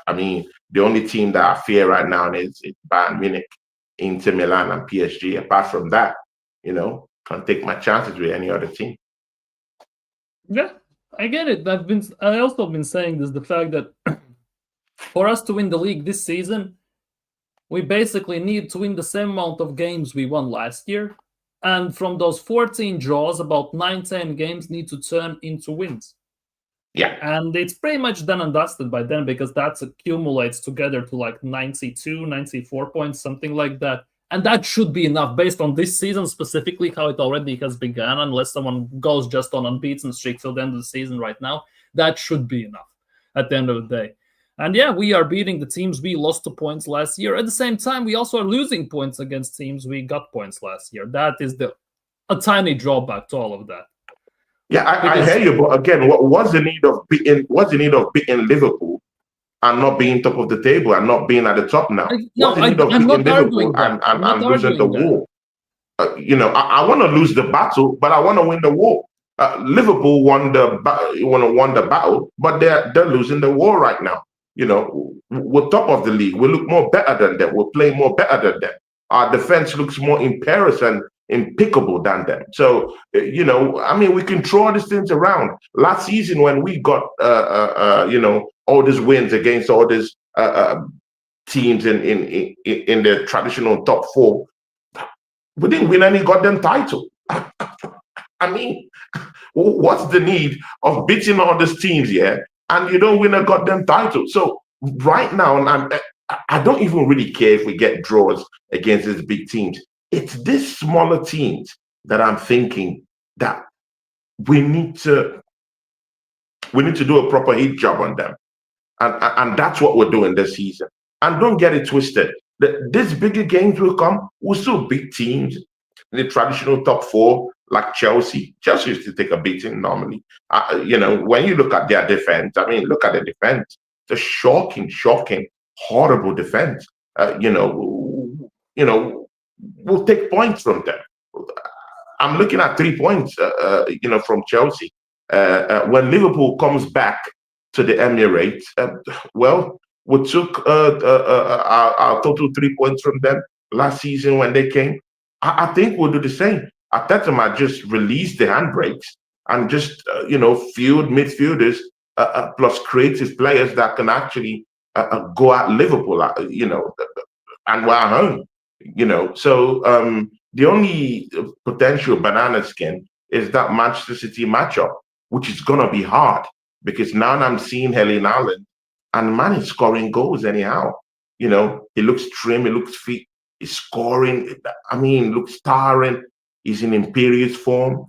I mean, the only team that I fear right now is Bayern Munich, Inter Milan, and PSG. Apart from that, can't take my chances with any other team. Yeah, I get it. I also been saying this, the fact that for us to win the league this season, we basically need to win the same amount of games we won last year. And from those 14 draws, about 9-10 games need to turn into wins. Yeah. And it's pretty much done and dusted by then, because that accumulates together to like 92, 94 points, something like that. And that should be enough based on this season specifically, how it already has begun, unless someone goes just on unbeaten streak till the end of the season right now. That should be enough at the end of the day. And yeah, we are beating the teams we lost to points last year. At the same time, we also are losing points against teams we got points last year. That is a tiny drawback to all of that. Yeah, I hear you, but again, what's the need of beating Liverpool and not being top of the table and not being at the top now? What's the need of I'm beating not Liverpool arguing that. and losing the war? I want to lose the battle, but I want to win the war. Liverpool won the battle, but they're losing the war right now. We're top of the league. We look more better than them. We're playing more better than them. Our defense looks more imperious and impeccable than them. So we can throw these things around. Last season when we got all these wins against all these teams in the traditional top four, we didn't win any goddamn title. I mean, what's the need of beating all these teams here and you don't win a goddamn title? So right now, I don't even really care if we get draws against these big teams. It's these smaller teams that I'm thinking that we need to do a proper hit job on them, and that's what we're doing this season. And don't get it twisted. These bigger games will come. We'll still beat teams in the traditional top four, like Chelsea. Chelsea used to take a beating normally. When you look at their defense, look at the defense. It's a shocking, horrible defense. We'll take points from them. I'm looking at 3 points, from Chelsea. When Liverpool comes back to the Emirates, we took our total 3 points from them last season when they came. I think we'll do the same. Arteta might just release the handbrakes and just, field midfielders plus creative players that can actually go at Liverpool, and we're at home. So the only potential banana skin is that Manchester City matchup, which is gonna be hard because now I'm seeing Erling Haaland and man is scoring goals anyhow. He looks trim, he looks fit, he's scoring. Looks starring. He's in imperious form.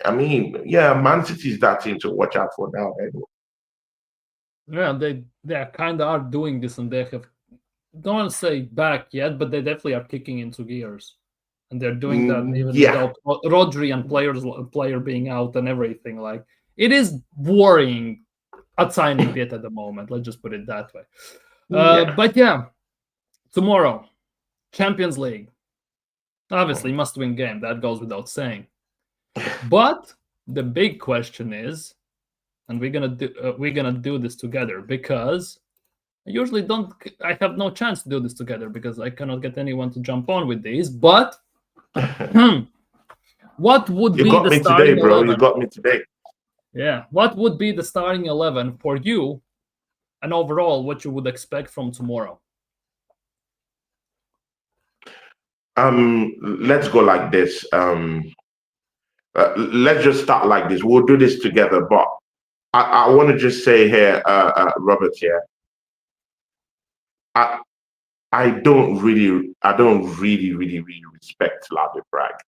Man City is that team to watch out for now. Anyway. Yeah, they kind of are doing this, and they have, don't want to say back yet, but they definitely are kicking into gears, and they're doing that even without Rodri and player being out and everything. Like, it is worrying a tiny bit at the moment. Let's just put it that way. But yeah, tomorrow, Champions League. Obviously, must-win game. That goes without saying. But the big question is, and we're gonna do this together because I usually I have no chance to do this together because I cannot get anyone to jump on with these. But what would be the starting 11? You got me today. Yeah, what would be the starting 11 for you, and overall what you would expect from tomorrow? Let's go like this. Let's just start like this. We'll do this together, but I want to just say here, Robert, here. I don't really respect Slavia Prague.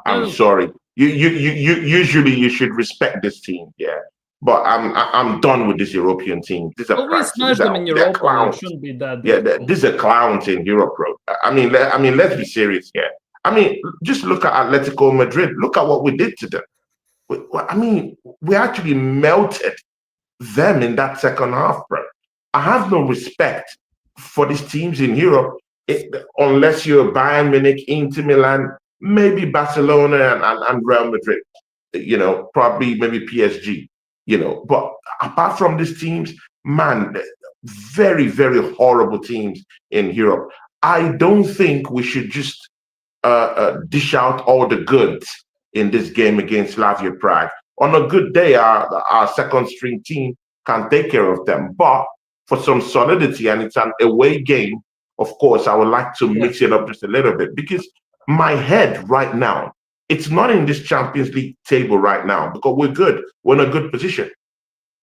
I'm sorry. Usually you should respect this team, yeah. But I'm done with this European team. These are we smashed them in Europe. It shouldn't be that difficult. These are clowns in Europe, bro. Let's be serious here. Just look at Atletico Madrid. Look at what we did to them. We actually melted them in that second half, bro. I have no respect for these teams in Europe, unless you're Bayern Munich, Inter Milan, maybe Barcelona and Real Madrid. Probably maybe PSG. But apart from these teams, man, very, very horrible teams in Europe. I don't think we should just dish out all the goods in this game against Slavia Prague. On a good day, our second string team can take care of them. But for some solidity, and it's an away game, of course, I would like to mix it up just a little bit because my head right now, it's not in this Champions League table right now because we're good. We're in a good position.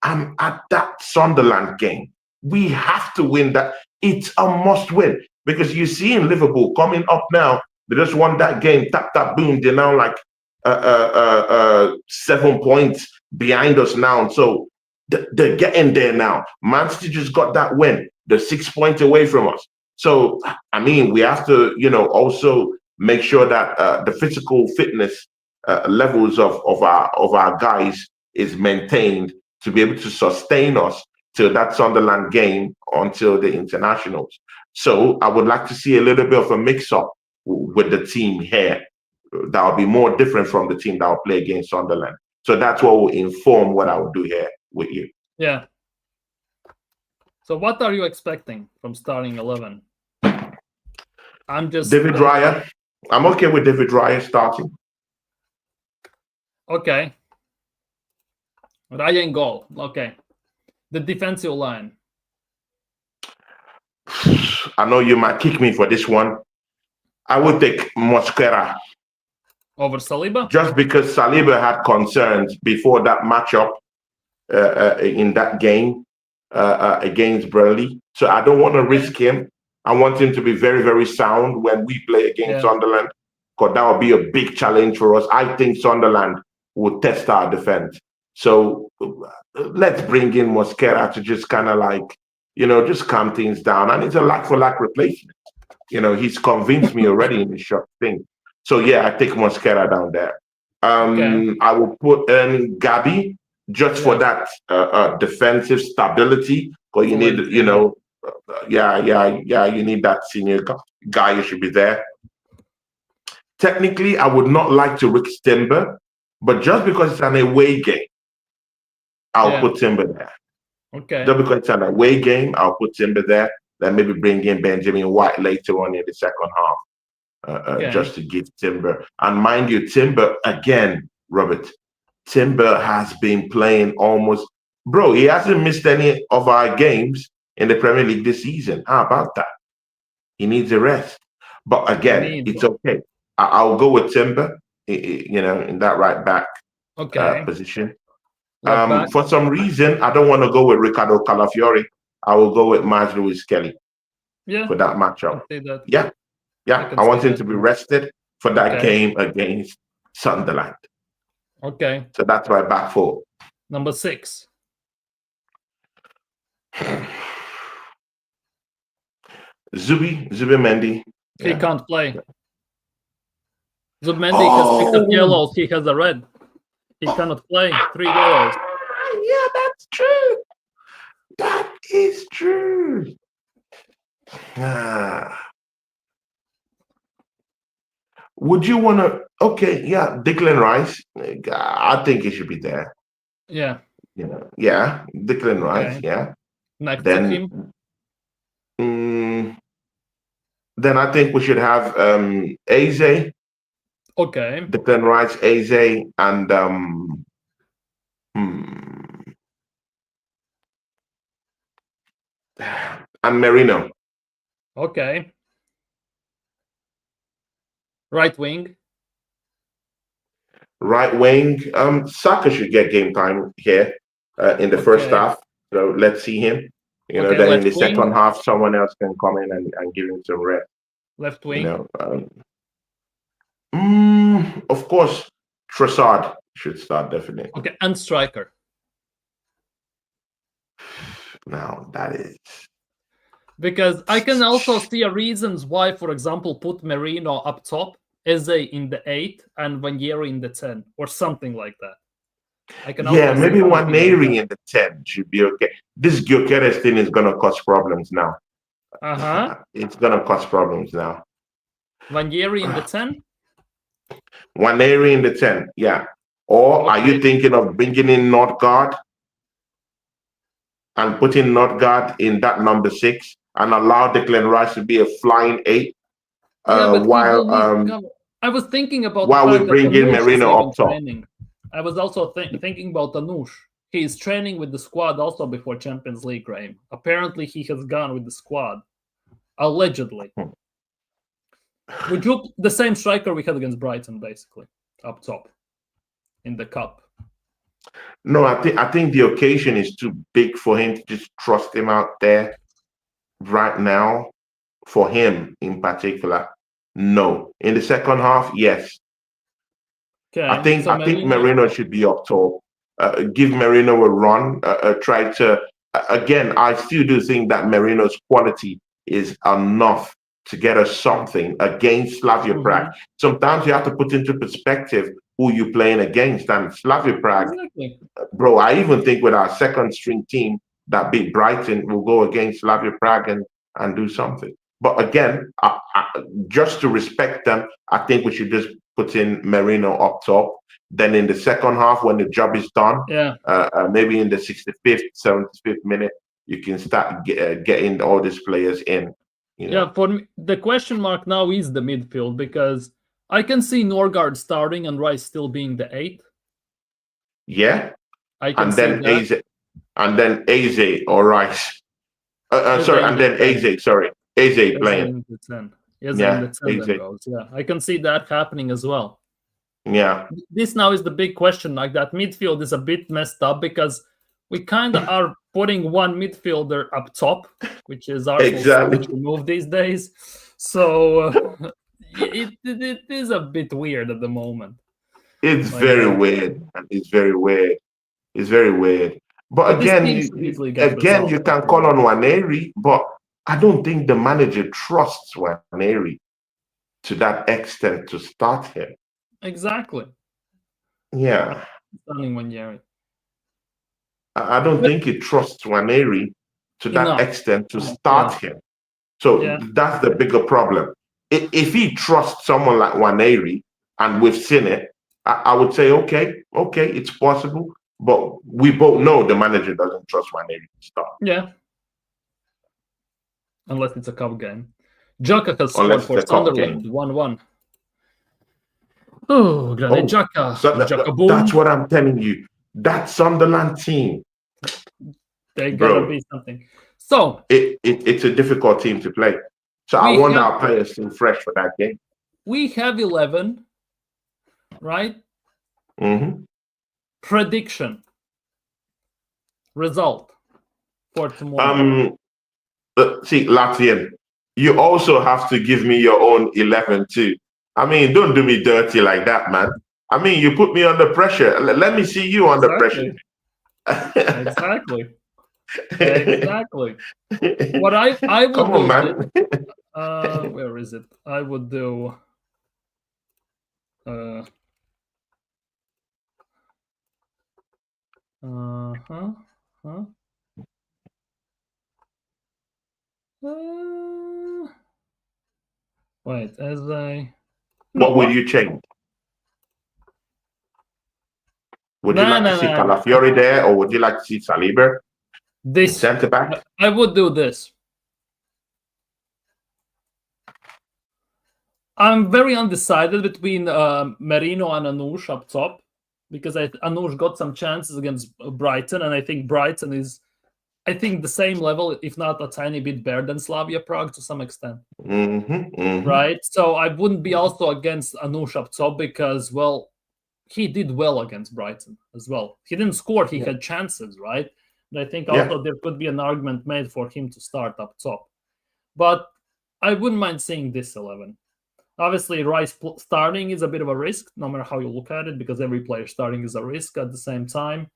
I'm at that Sunderland game. We have to win that. It's a must win because you see in Liverpool coming up now, they just won that game, tap, tap, boom. They're now like 7 points behind us now. So they're getting there now. Man City just got that win. They're 6 points away from us. So, I mean, we have to, also make sure that the physical fitness levels of our guys is maintained to be able to sustain us till that Sunderland game until the internationals. So I would like to see a little bit of a mix-up with the team here. That will be more different from the team that will play against Sunderland. So that's what will inform what I will do here with you. Yeah. So what are you expecting from starting 11? I'm just David Raya. I'm okay with David Raya starting. Okay. Raya in goal. Okay. The defensive line. I know you might kick me for this one. I would take Mosquera over Saliba? Just because Saliba had concerns before that matchup in that game against Burnley. So I don't want to risk him. I want him to be very, very sound when we play against Sunderland, because that would be a big challenge for us. I think Sunderland will test our defense. So let's bring in Mosquera to just kind of like, just calm things down. And it's a like-for-like replacement. He's convinced me already in the short thing. So yeah, I take Mosquera down there. I will put in Gabi just for that defensive stability. Because you need, you need that senior guy. You should be there. Technically, I would not like to risk Timber, but just because it's an away game, I'll put Timber there. Okay. Just because it's an away game, I'll put Timber there. Then maybe bring in Benjamin White later on in the second half, just to give Timber. And mind you, Timber, again, Robert, Timber has been playing almost... Bro, he hasn't missed any of our games in the Premier League this season. How about that? He needs a rest. But again, it's okay. I'll go with Timber, in that right back position. For some reason, I don't want to go with Ricardo Calafiori. I will go with Miles Lewis Kelly for that matchup. I want him to be rested for that game against Sunderland. Okay. So that's my back four. Number 6. Zubi Mendy. He can't play. Zubimendi has picked up yellows. He has a red. He cannot play. 3 yellows. Yeah, that's true. That is true. Would you want to? Okay, yeah, Declan Rice. I think he should be there. Yeah. Declan Rice. Yeah. Next to him. Then I think we should have Eze. Okay. Declan Rice, Eze, and and Merino. Okay. Right wing. Saka should get game time here in the first half. So let's see him. Then in the second half, someone else can come in and give him some rest. Left wing. Of course, Trossard should start definitely. Okay, and striker. Now that is because I can also see reasons why, for example, put Merino up top, Eze in the 8, and Vanieri in the 10, or something like that. I can maybe Vanieri in the 10 should be okay. This Gyokeres thing is gonna cause problems now. It's gonna cause problems now. Vanieri in the 10. Vanieri in the 10, yeah. Or are you thinking of bringing in Nordgaard and putting Nordgaard in that number 6 and allow Declan Rice to be a flying 8? While I was thinking about while we bring in Merino up top. I was also thinking about Anush. He is training with the squad also before Champions League game. Apparently, he has gone with the squad, allegedly. Would you the same striker we had against Brighton, basically, up top in the cup? No, I think the occasion is too big for him to just trust him out there right now. For him in particular, no. In the second half, yes. I think Merino should be up top. give Merino a run, try to. Again, I still do think that Merino's quality is enough to get us something against Slavia Prague. Sometimes you have to put into perspective who you're playing against. And Slavia Prague, Exactly. bro, I even think with our second string team that beat Brighton, we'll go against Slavia Prague and do something. But again, just to respect them, I think we should just put in Merino up top. Then in the second half, when the job is done, maybe in the 65th, 75th minute, you can start getting all these players in. You know? Yeah, for me, the question mark now is the midfield, because I can see Norgard starting and Rice still being the 8th. Yeah, I can and see then that. Eze or Rice. Sorry, and then Eze. Sorry, Eze playing. In the 10. Eze in the 10 then goes. Yeah, I can see that happening as well. Yeah. This now is the big question. Like, that midfield is a bit messed up because we kind of are putting one midfielder up top, which is Arsenal's move these days. So it is a bit weird at the moment. It's very weird. It's very weird. It's very weird. But again, you can call on Nwaneri, but I don't think the manager trusts Nwaneri to that extent to start him. Exactly. Yeah. Nwaneri. I don't think he trusts Nwaneri to that extent to start him. So that's the bigger problem. If he trusts someone like Nwaneri, and we've seen it, I would say, okay, it's possible. But we both know the manager doesn't trust Nwaneri to start. Yeah. Unless it's a cup game. Xhaka has scored for Sunderland, 1-1. Oh, Granit Xhaka. That's what I'm telling you. That Sunderland team. They gotta be something. So it's a difficult team to play. So I want our players still fresh for that game. We have 11, right? Mm-hmm. Prediction. Result for tomorrow. See, Latvian, you also have to give me your own 11 too. I mean, don't do me dirty like that, man. I mean, you put me under pressure. Let me see you under pressure. Exactly. What I would Come on, man. Where is it? I would do wait, what would you change? Would you like to see Calafiori there, or would you like to see Saliba? This centre back. I would do this. I'm very undecided between Merino and Anoush up top, because Anoush got some chances against Brighton, and I think Brighton is, the same level, if not a tiny bit better than Slavia Prague to some extent. Right? So I wouldn't be also against Anoush up top because, well, he did well against Brighton as well. He didn't score, he had chances, right? And I think also there could be an argument made for him to start up top. But I wouldn't mind seeing this 11. Obviously, Rice starting is a bit of a risk, no matter how you look at it, because every player starting is a risk at the same time.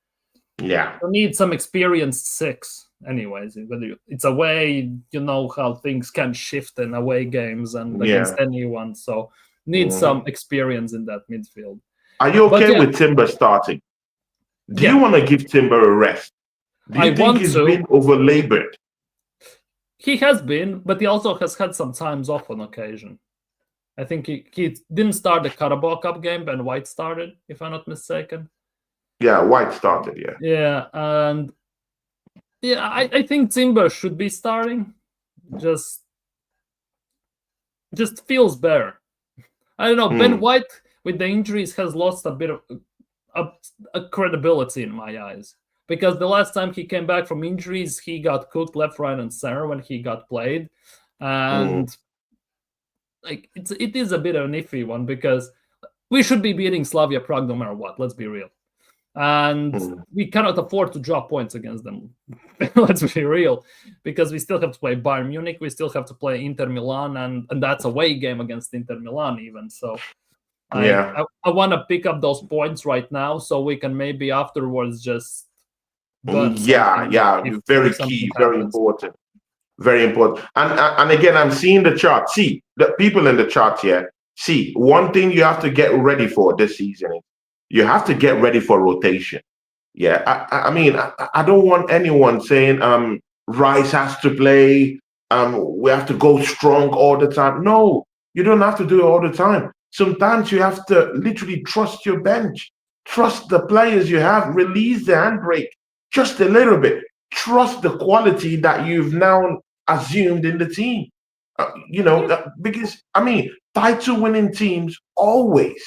Yeah. You need some experienced 6 anyways. Whether it's away, you know how things can shift in away games and against anyone. So need some experience in that midfield. Are you okay with Timber starting? Do you want to give Timber a rest? Do you think he's been over-labored? He has been, but he also has had some times off on occasion. I think he didn't start the Carabao Cup game, Ben White started, if I'm not mistaken. Yeah, White started, Yeah, and I think Timber should be starting. Just feels better. I don't know. Ben White, with the injuries, has lost a bit of a credibility in my eyes. Because the last time he came back from injuries, he got cooked left, right, and center when he got played. And like it is a bit of an iffy one, because we should be beating Slavia Prague no matter what. Let's be real. And we cannot afford to drop points against them. Let's be real, because we still have to play Bayern Munich, we still have to play Inter Milan, and that's a away game against Inter Milan even. So Yeah. I want to pick up those points right now so we can maybe afterwards just burn Yeah, something yeah, if very something key, very happens. important, very important. And again, I'm seeing the chart. See the people in the chart here. See, one thing you have to get ready for this season is you have to get ready for rotation. Yeah, I mean, I don't want anyone saying Rice has to play. We have to go strong all the time. No, you don't have to do it all the time. Sometimes you have to literally trust your bench, trust the players you have, release the handbrake just a little bit. Trust the quality that you've now assumed in the team. Yeah. Because I mean, title-winning teams always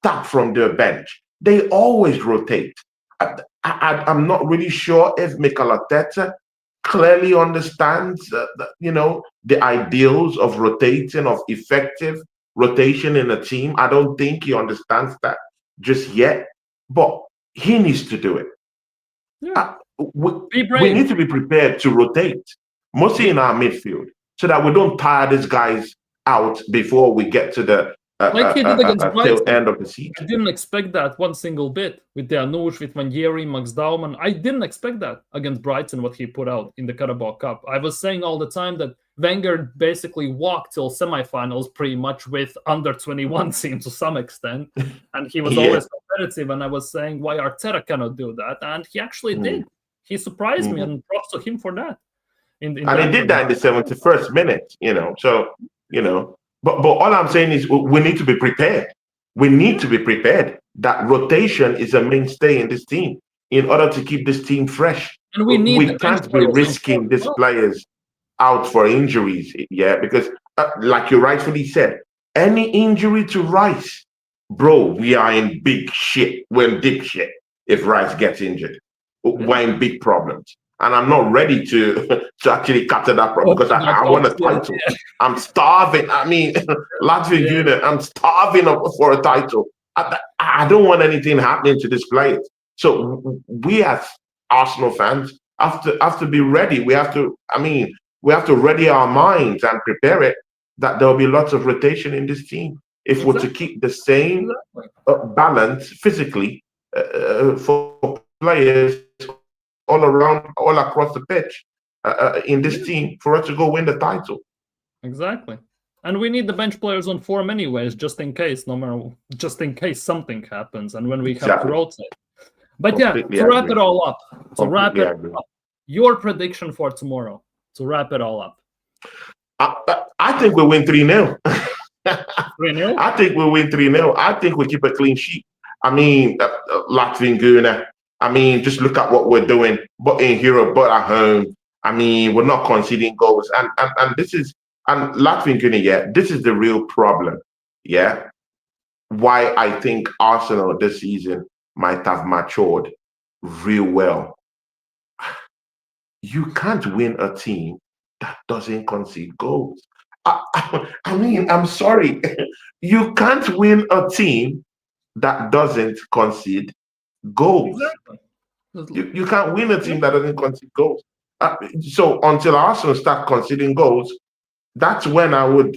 tap from their bench. They always rotate. I'm not really sure if Mikel Arteta clearly understands, the ideals of rotating, of effective rotation in a team. I don't think he understands that just yet, but he needs to do it. Yeah. Uh, we, Be we brave. need to be prepared to rotate, mostly Be in our midfield, so that we don't tire these guys out before we get to the like he did against tail Brighton. end of the I season. didn't expect that one single bit with the Anush, with Manjeri, Max Dauman. I didn't expect that against Brighton, what he put out in the Carabao Cup. I was saying all the time that Wenger basically walked till semifinals pretty much with under 21 teams to some extent. And he was Yeah. always competitive. And I was saying why Arteta cannot do that. And he actually Mm. did. He surprised me, Mhm. and props to him for that in And he that did that in regard. the 71st minute, So, but all I'm saying is we need to be prepared. We need Yeah. to be prepared that rotation is a mainstay in this team in order to keep this team fresh. And we need the We bench can't be players on board risking as these well. players out for injuries, yeah, because like you rightfully said, any injury to Rice, bro, we are in big shit. We're in deep shit if Rice gets injured. Yeah. We're in big problems. And I'm not ready to to actually capture that problem because Open that I want box. a Yeah. title. I'm starving. I mean, Latvian Yeah. Gooner, I'm starving for a title. I don't want anything happening to this players. So we as Arsenal fans have to be ready. We have to ready our minds and prepare it that there will be lots of rotation in this team if we're to Exactly. keep the same Exactly. balance physically for players all around, all across the pitch in this Yeah. team for us to go win the title. Exactly. And we need the bench players on form anyways, just in case, just in case something happens and when we have to Exactly. rotate. But yeah, Completely to wrap agree. it all up, Completely agree. your prediction for tomorrow, to wrap it all up. I think we win 3-0. 3-0? I think we win 3-0. I think we keep a clean sheet. I mean, Latvian Gooner. I mean, just look at what we're doing, but in Europe, but at home. I mean, we're not conceding goals. And this is, and Latvian Gooner, yeah, this is the real problem. Yeah. Why I think Arsenal this season might have matured real well. You can't win a team that doesn't concede goals. I mean, I'm sorry. You can't win a team that doesn't concede goals. Exactly. You can't win a Yeah. team that doesn't concede goals. So until Arsenal start conceding goals, that's when I would,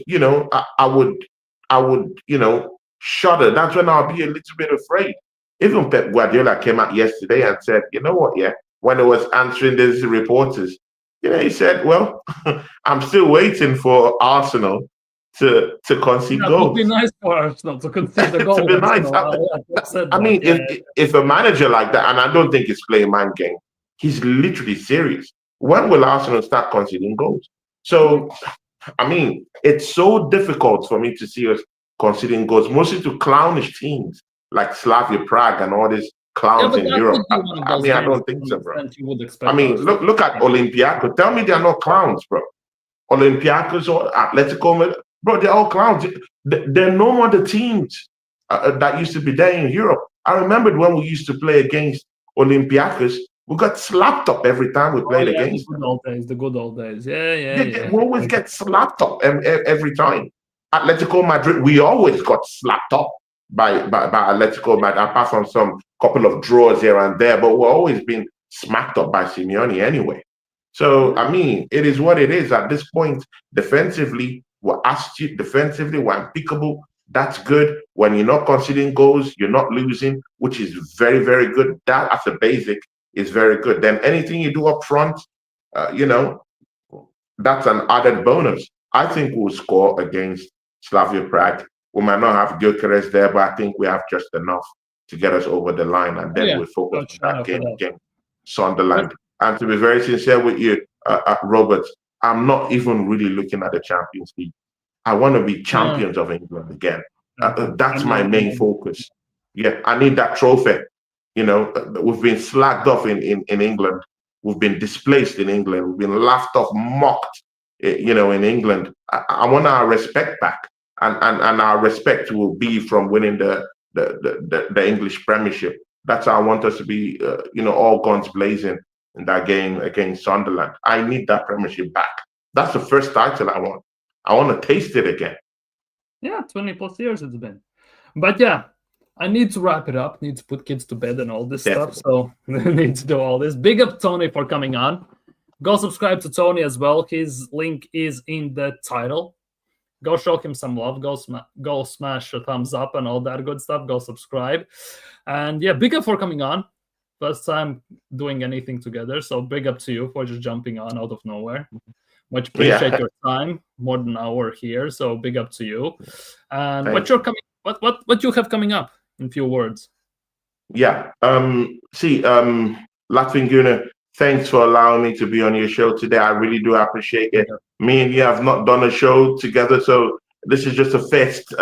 shudder. That's when I'll be a little bit afraid. Even Pep Guardiola came out yesterday and said, you know what, yeah, when he was answering these reporters, he said, well, I'm still waiting for Arsenal to concede Yeah, it would be goals. nice for Arsenal to concede the To goal be once in nice. a while. Yeah, I've said I that. mean, Yeah, if a manager like that, and I don't think he's playing mind game, he's literally serious. When will Arsenal start conceding goals? yeah. So, I mean, it's so difficult for me to see us conceding goals, mostly to clownish teams like Slavia Prague and all these Yeah, clowns but in that Europe. would be one of I those mean, I games don't to think some so, bro. extent you would I expect mean, Arsenal. look at Olympiacos. Tell me they're not clowns, bro. Olympiacos or Atletico, bro, they're all clowns. They're no more the teams that used to be there in Europe. I remembered when we used to play against Olympiacos, we got slapped up every time we Oh played yeah, the against them. good old days, the good old days. Yeah, yeah, yeah. We always get slapped up every time. Atletico Madrid, we always got slapped up by Atletico Madrid, apart from some couple of draws here and there, but we're always being smacked up by Simeone anyway. So, I mean, it is what it is at this point. Defensively, we're astute. Defensively, we're impeccable. That's good. When you're not conceding goals, you're not losing, which is very, very good. That as a basic is very good. Then anything you do up front, you know, that's an added bonus. I think we'll score against Slavia Prague. We might not have Gyokeres there, but I think we have just enough to get us over the line, and Oh then yeah, we'll focus Coach, on shout that out for game that. against But Sunderland. And to be very sincere with you, Robert, I'm not even really looking at the Champions League. I want to be yeah, champions of England again. I That's my mean, main focus. Yeah, I need that trophy. We've been slagged off in England. We've been displaced in England. We've been laughed off, mocked, in England. I want our respect back. And our respect will be from winning the English Premiership. That's how I want us to be, all guns blazing in that game against Sunderland. I need that Premiership back. That's the first title I want. I want to taste it again. yeah, 20 plus years it's been. But yeah, I need to wrap it up. Need to put kids to bed and all this stuff. Definitely. So need to do all this. Big up Tony for coming on. Go subscribe to Tony as well. His link is in the title. Go show him some love. Go smash a thumbs up and all that good stuff. Go subscribe. And yeah, big up for coming on. First time doing anything together. So big up to you for just jumping on out of nowhere. Much appreciate Yeah. your time. More than an hour here. So big up to you. And Thank what you. you're coming what you have coming up in few words. Yeah. Latvian Gooner, thanks for allowing me to be on your show today. I really do appreciate it. Yeah. Me and you have not done a show together, so this is just a first,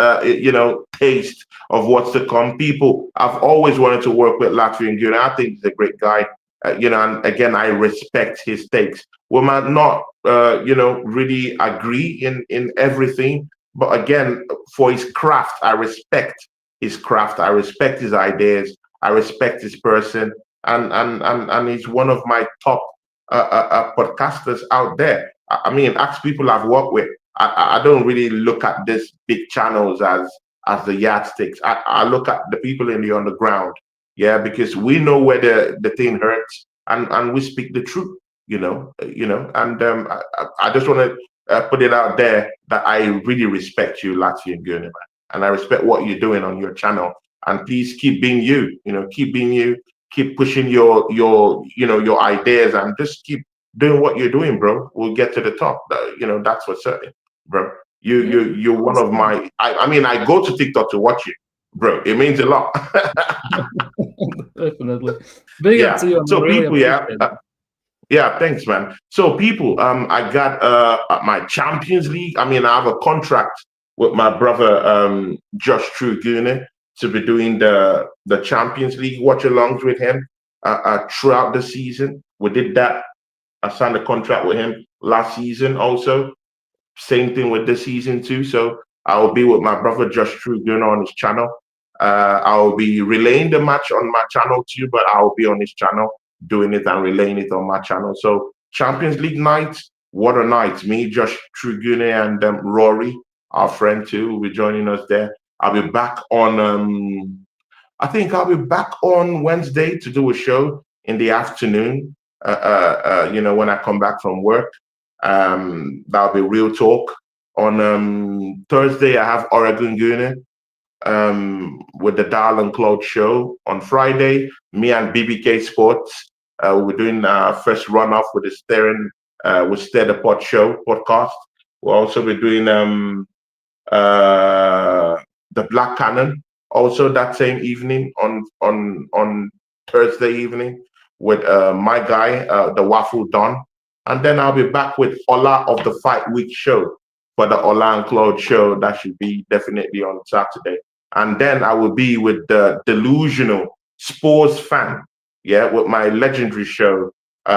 taste of what's to come. People, I've always wanted to work with Latvian Gooner. I think he's a great guy. And again, I respect his takes. We might not, really agree in everything, but again, for his craft, I respect his craft. I respect his ideas. I respect his person, and he's one of my top podcasters out there. I mean, ask people I've worked with. I don't really look at these big channels as the yardsticks. I look at the people in the underground, yeah, because we know where the thing hurts, and we speak the truth, And I just want to put it out there that I really respect you, Latvian Gurney, and I respect what you're doing on your channel. And please keep being you, keep being you, keep pushing your ideas, and just keep doing what you're doing, bro. We'll get to the top. That's for certain, bro. Yeah, You're one of my. I mean, I go to TikTok to watch you, bro. It means a lot. definitely. Big up to Yeah. you. I So really people, appreciate yeah. it. Yeah, thanks, man. So people, I got my Champions League. I mean, I have a contract with my brother Josh Gooner to be doing the Champions League watch alongs with him throughout the season. We did that. I signed a contract with him last season also. Same thing with this season too. So I will be with my brother Josh Gooner on his channel. I will be relaying the match on my channel too, but I will be on his channel doing it and relaying it on my channel. So Champions League night, what a night! Me, Josh Trugune, and Rory, our friend too, will be joining us there. I'll be back on. I think I'll be back on Wednesday to do a show in the afternoon. When I come back from work, that'll be real talk. On Thursday, I have Oregon Gooner with the Dial and Cloud show. On Friday, me and BBK Sports, we're doing our first runoff with the with Stare the Pod show podcast. We'll also be doing the Black Cannon also that same evening on Thursday evening with my guy, the Waffle Don. And then I'll be back with Ola of the Fight Week show for the Ola and Claude show. That should be definitely on Saturday. And then I will be with the delusional Spurs fan, yeah, with my legendary show, with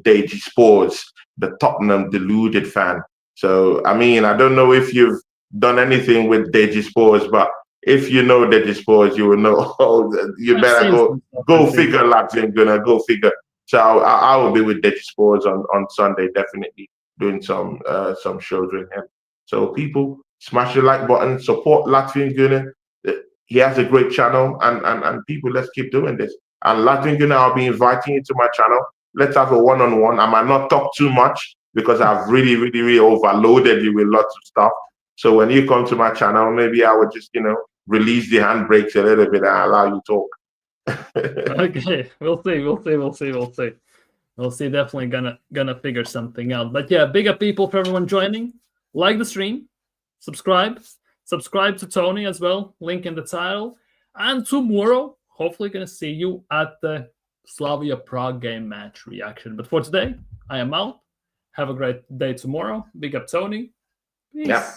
Deji Spores, the Tottenham deluded fan. So, I mean, I don't know if you've done anything with Deji Spores, but if you know Deji Spores, you will know. Oh, you I've better seen some stuff, I go think. figure, Latvian, gonna go figure. So I will be with Deji Spores on Sunday, definitely doing some shows with him. So people, smash the like button, support Latvian Gunner. He has a great channel, and people, let's keep doing this. And Latvian Gunner, I'll be inviting you to my channel. Let's have a one-on-one. I might not talk too much because I've really, really, really overloaded you with lots of stuff. So when you come to my channel, maybe I would just, release the handbrakes a little bit and allow you to talk. Okay, we'll see. We'll see. Definitely gonna figure something out. But yeah, big up people for everyone joining. Like the stream, subscribe to Tony as well. Link in the title. And tomorrow, hopefully, gonna see you at the Slavia Prague game match reaction. But for today, I am out. Have a great day tomorrow. Big up Tony. Peace. Yeah.